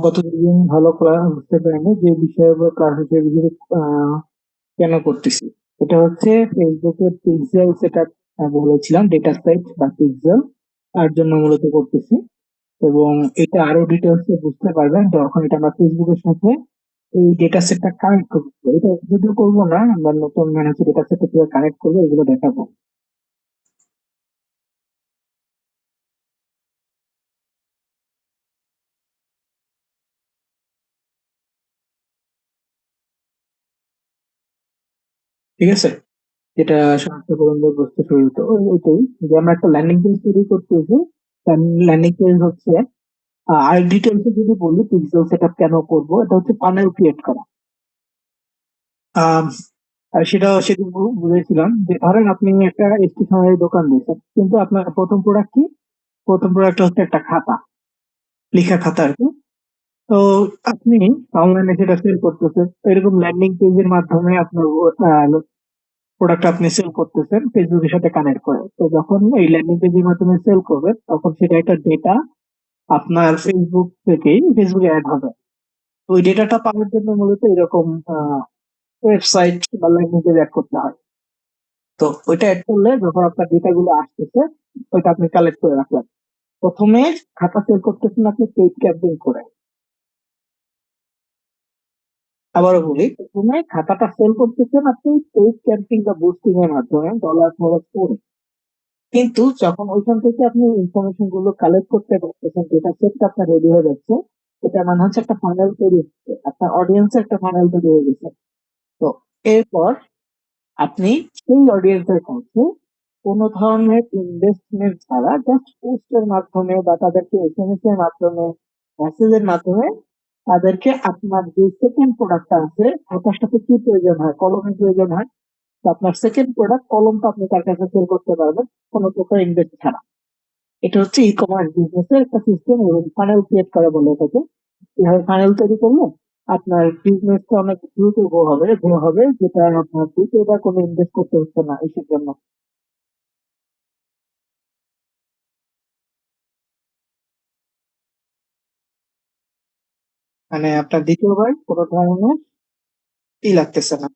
গত দুদিন ভালো ক্লাস বুঝতে পারিনি যে বিষয়ের উপর ক্লাস হচ্ছে, বিষয়ে কেন করতেছি। এটা হচ্ছে ফেসবুকের পিক্সেল সেট আপ বলেছিলাম, ডেটা সেট বা পিক্সেল, তার জন্য মূলত করতেছি। এবং এটা আরো ডিটেলস বুঝতে পারবেন যখন এটা আমরা ফেসবুকের সাথে এই ডেটা সেটটা কানেক্ট করবো। এটা যদিও করবো না, আমরা নতুন মানে হচ্ছে ডেটা সেটটা কিভাবে কানেক্ট করবো এগুলো দেখাবো। ঠিক আছে, যেটা সাহায্য করবে বুঝতে শুরু হতো ওইটাই, যে আমরা একটা ল্যান্ডিং পেজ তৈরি করতেছি। ল্যান্ডিং পেজ হচ্ছে, আর ডিটেলসে যদি বলি পিক্সেল সেটআপ কেন করব, এটা হচ্ছে ফানেল ক্রিয়েট করা। আম, আর সেটা সেদিন বুঝেছিলাম যে ধরেন আপনি একটা স্টেশনারি দোকান দিয়েছেন, কিন্তু আপনার প্রথম প্রোডাক্ট কি? প্রথম প্রোডাক্ট হচ্ছে একটা খাতা, লেখা খাতা আর কি। তো আপনি অনলাইনে সেটা সেল করতেছেন, এরকম ল্যান্ডিং পেজের মাধ্যমে আপনার প্রোডাক্ট আপনি সেল করতেছেন ফেসবুকের সাথে কানেক্ট করে। তো যখন এই ল্যান্ডিং পেজের মাধ্যমে সেল করবেন তখন সেটা একটা ডেটা আপনার ফেসবুক থেকেই ফেসবুকে অ্যাড হবে। তো ওই ডেটাটা পাওয়ার জন্য মূলত এরকম ওয়েবসাইট বা ল্যান্ডিং পেজ অ্যাড করতে হয়। তো ওইটা অ্যাড করলে যখন আপনার ডেটা গুলো আসতেছে, ওইটা আপনি কালেক্ট করে রাখলেন। প্রথমে খাতা সেল করতেছেন আপনি পেইড ক্যাম্পেইন করে। আবারও বলি, প্রথমে খাতাটা সেল করতেছেন আপনি পেইড ক্যাম্পেইন বা বুস্টিং এর মাধ্যমে ডলার খরচ করে। কিন্তু যখন ওইখান থেকে আপনি ইনফরমেশন গুলো কালেক্ট করতে পারতেছেন, ডেটা সেটটা আপনার রেডি হয়ে যাচ্ছে, এটা মানে হচ্ছে একটা ফাইনাল তৈরি হচ্ছে, আপনার অডিয়েন্সের একটা ফাইনাল তৈরি হয়ে গেছে। তো এরপর আপনি সেই অডিয়েন্সের কাছে কোনো ধরনের ইনভেস্টমেন্ট ছাড়া জাস্ট পোস্টের মাধ্যমে বা তাদেরকে এসএমএস এর মাধ্যমে, মেসেজের মাধ্যমে তাদেরকে আপনার যে সেকেন্ড প্রোডাক্টটা আছে, ওটার সাথে কি প্রয়োজন হয়, কলমের প্রয়োজন হয়, তো আপনার সেকেন্ড প্রোডাক্ট কলমটা আপনি তার কাছে সেল করতে পারবেন কোনো প্রকার ইনভেস্ট ছাড়া। এটা হচ্ছে ই কমার্স বিজনেস এর একটা সিস্টেম এবং ফানেল ক্রিয়েট করা বলে এটাকে। কিভাবে ফানেল তৈরি করবো, আপনার বিজনেসটা অনেক দ্রুত গ্রো হবে যেটা আপনার দ্বিতীয়বার কোনো ইনভেস্ট করতে হচ্ছে না এসব জন্য। মানে আপনার দ্বিতীয়বার কোনো ধরনের লাগতেছে না।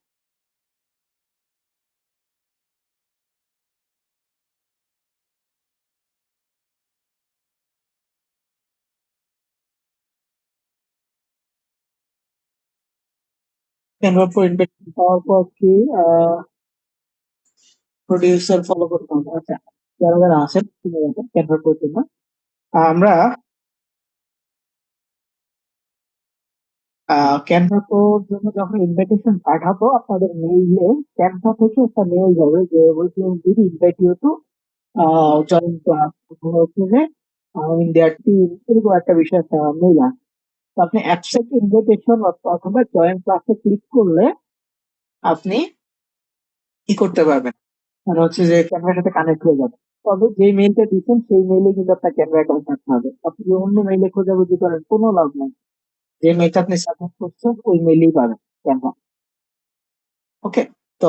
ক্যানভা প্রো ইনভেস্টমেন্ট পাওয়ার পর কি প্রডিউসার ফলো করতে হবে? আচ্ছা, যারা যারা আছেন ক্যানভা প্রোর জন্য আমরা ক্যানভা প্রোর জন্য যখন ইনভাইটেশন পাঠাবো আপনাদের মেইলে, ক্যানভা থেকে একটা মেইল যাবে যে will invite you to join class হচ্ছে যে ইন্ডিয়ার টিম, এরকম একটা বিষয় একটা মেইল আসে। তো আপনি অ্যাকসেপ্ট ইনভিটেশন অথবা জয়েন ক্লাসে ক্লিক করলে আপনি কি করতে পারবেন, মানে হচ্ছে যে ক্যামেরার সাথে কানেক্ট হয়ে যাবে। তবে যে মেইলটা দিচ্ছেন সেই মেইলে কিন্তু আপনার ক্যামেরা অ্যাকাউন্ট থাকতে হবে। আপনি যদি অন্য মেইলে খোঁজাখুঁজি করেন কোনো লাভ নাই, যে মেইলটা আপনি সাবমিট করছেন ওই মেইলেই পাবেন ক্যামেরা। ওকে। তো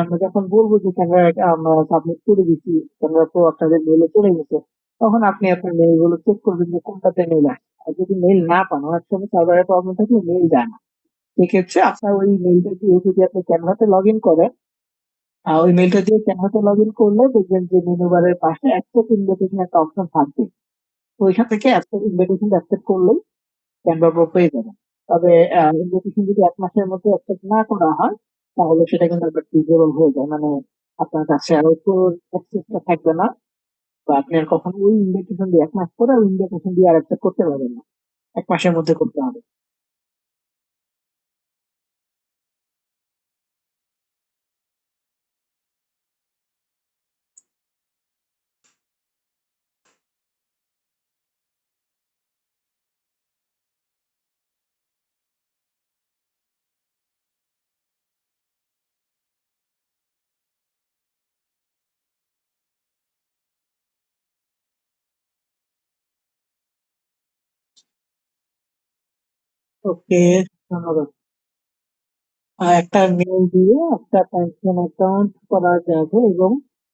আমরা যখন বলবো যে ক্যামেরা আমরা সাবমিট করে দিচ্ছি, ক্যামেরা তো আপনাদের মেইলে চলে গেছে, তখন আপনি আপনার মেইল গুলো চেক করবেন যে কোনটাতে মেইল আসে। আর যদি মেইল না পান, অনেক সময় সার্ভারের প্রবলেম থাকলে মেইল যায় না, সেক্ষেত্রে আপনার ওই মেইলটা দিয়ে যদি আপনি ক্যানভাতে লগ ইন করেন, ওই মেইলটা দিয়ে ক্যানভাতে লগ ইন করলে দেখবেন যে মেনু বারের পাশে অ্যাকসেপ্ট ইনভিটেশন একটা অপশন থাকবে। তো ওইখান থেকে অ্যাকসেপ্ট ইনভিটেশন অ্যাকসেপ্ট করলেই ক্যানভা প্রো পেয়ে যাবেন। তবে ইনভিটেশন যদি 1 মাসের মধ্যে অ্যাকসেপ্ট না করা হয়, তাহলে সেটা কিন্তু আবার ডিসেবল হয়ে যায়, মানে আপনার কাছে আর তো অ্যাক্সেসটা থাকবে না, বা আপনি আর কখনো ওই ইনভিটেশন দিয়ে 1 মাস পরে ওই ইনভিটেশন দিয়ে আর অ্যাকসেপ্ট করতে পারবেন না। 1 মাসের মধ্যে করতে হবে। ওকে, ধন্যবাদ। একটা মেল দিয়ে একটা পেনশন অ্যাকাউন্ট করা যাবে, এবং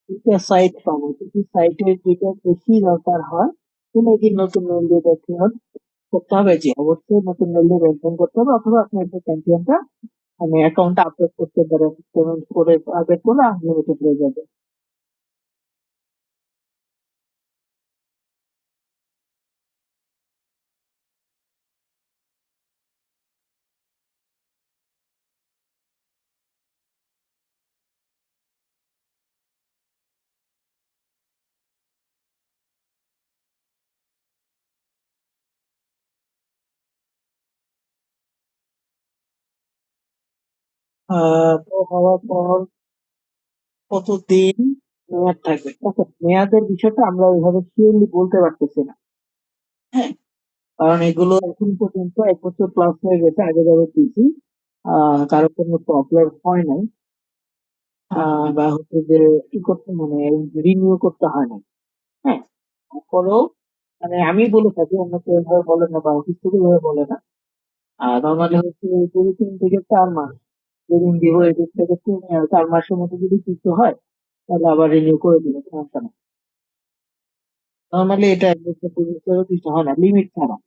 দুইটা সাইট পাবো। যদি সাইটের যেটা বেশি দরকার হয় তাহলে কি নতুন মেল দিয়ে পেনশন করতে হবে? জি, অবশ্যই নতুন মেল দিয়ে পেনশন করতে হবে, অথবা আপনি আপনার পেনশনটা মানে অ্যাকাউন্টে আপলোড করতে পারেন, পেমেন্ট করে আপডেট করলে আনলিমিটেড হয়ে যাবে। তো হওয়ার পর কতদিন মেয়াদ থাকবে? আচ্ছা, মেয়াদের বিষয়টা আমরা ওইভাবে শিওরলি বলতে পারতেছি না। হ্যাঁ, কারণ এগুলো এখন পর্যন্ত 1 বছর প্লাস হয়ে গেছে আগে যাবে দিয়েছি, কারোর কোনো প্রবলেম হয় নাই, বা হচ্ছে যে কি করতে মানে রিনিউ করতে হয় না। হ্যাঁ, তারপরেও মানে আমি বলে থাকি, অন্য কেউ এভাবে বলে না বা অফিস থেকে এভাবে বলে না। নর্মালি হচ্ছে যদি 3 থেকে 4 মাস, যেদিন দিব এদিক থেকে 4 মাসের মধ্যে যদি কিছু হয় তাহলে আবার রিনিউ করে দিবে, সমস্যা নেই। নর্মালি এটা 1 বছর 2 বছরও কিছু হয় না লিমিট ছাড়া।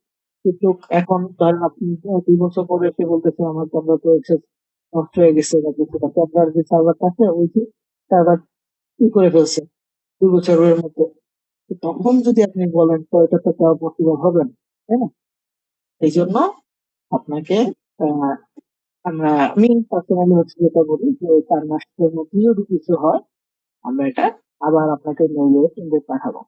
কিন্তু এখন ধরেন আপনি 2 বছর পরে এসে বলতেছে আমার ক্যামেরা তো এক্সেস নষ্ট হয়ে গেছে বা কিছু, বা ক্যামেরার যে সার্ভারটা আছে ওই সার্ভার কি করে ফেলছে 2 বছরের মধ্যে। তো তখন যদি আপনি বলেন তো এটা তো দেওয়া পসিবল হবে না, তাই না? এই জন্য আপনাকে আহ, আমি পার্সোনালি হচ্ছে যেটা বলি যে 4 মাসের মধ্যে যদি কিছু হয় আমরা এটা আবার আপনাকে মেইলে ইনভেট পাঠাবো।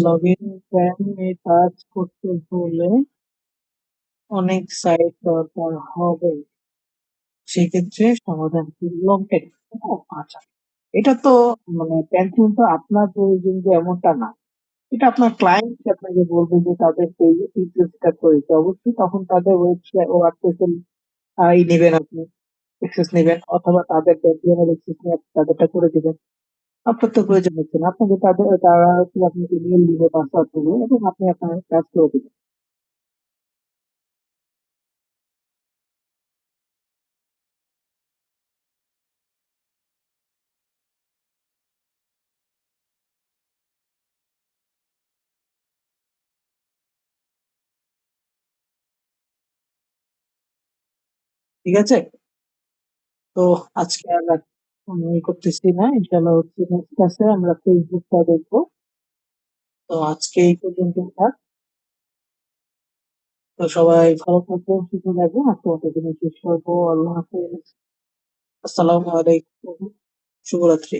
লগ ইন প্ল্যান কাজ করতে হলে অনেক সাইট দরকার হবে, সেক্ষেত্রে সমাধান কি লং টাইম? আচ্ছা, এটা তো মানে টেনশন তো আপনার প্রয়োজন যে এমনটা না, এটা আপনার ক্লায়েন্ট আপনাকে বলবে যে তাদের পেজে ফিচার্সটা করেছে, অবশ্যই তখন তাদের ওয়েবসাইট ওয়ার্ডপ্রেসের নেবেন আপনি, অ্যাক্সেস নেবেন, অথবা তাদের ডেডিকেটেড অ্যাক্সেস নিয়ে আপনি তাদেরটা করে দিবেন। আপনার তো প্রয়োজন হচ্ছে না, আপনাকে তারা হচ্ছে আপনাকে ইমেল দিবে, পাসওয়ার্ড দিবে এবং আপনি আপনার কাজ করে দিবেন। ঠিক আছে, তো আজকে আর আমি করতেছি না, ইনশাল্লাহ হচ্ছে নেক্সট ক্লাসে আমরা ফেসবুকটা দেখবো। তো আজকে এই পর্যন্ত থাক। তো সবাই ভালো থাকবেন, সুস্থ থাকবেন, আজকে মতো এখানে শেষ করবো। আল্লাহ হাফেজ, আসসালামু আলাইকুম, শুভরাত্রি।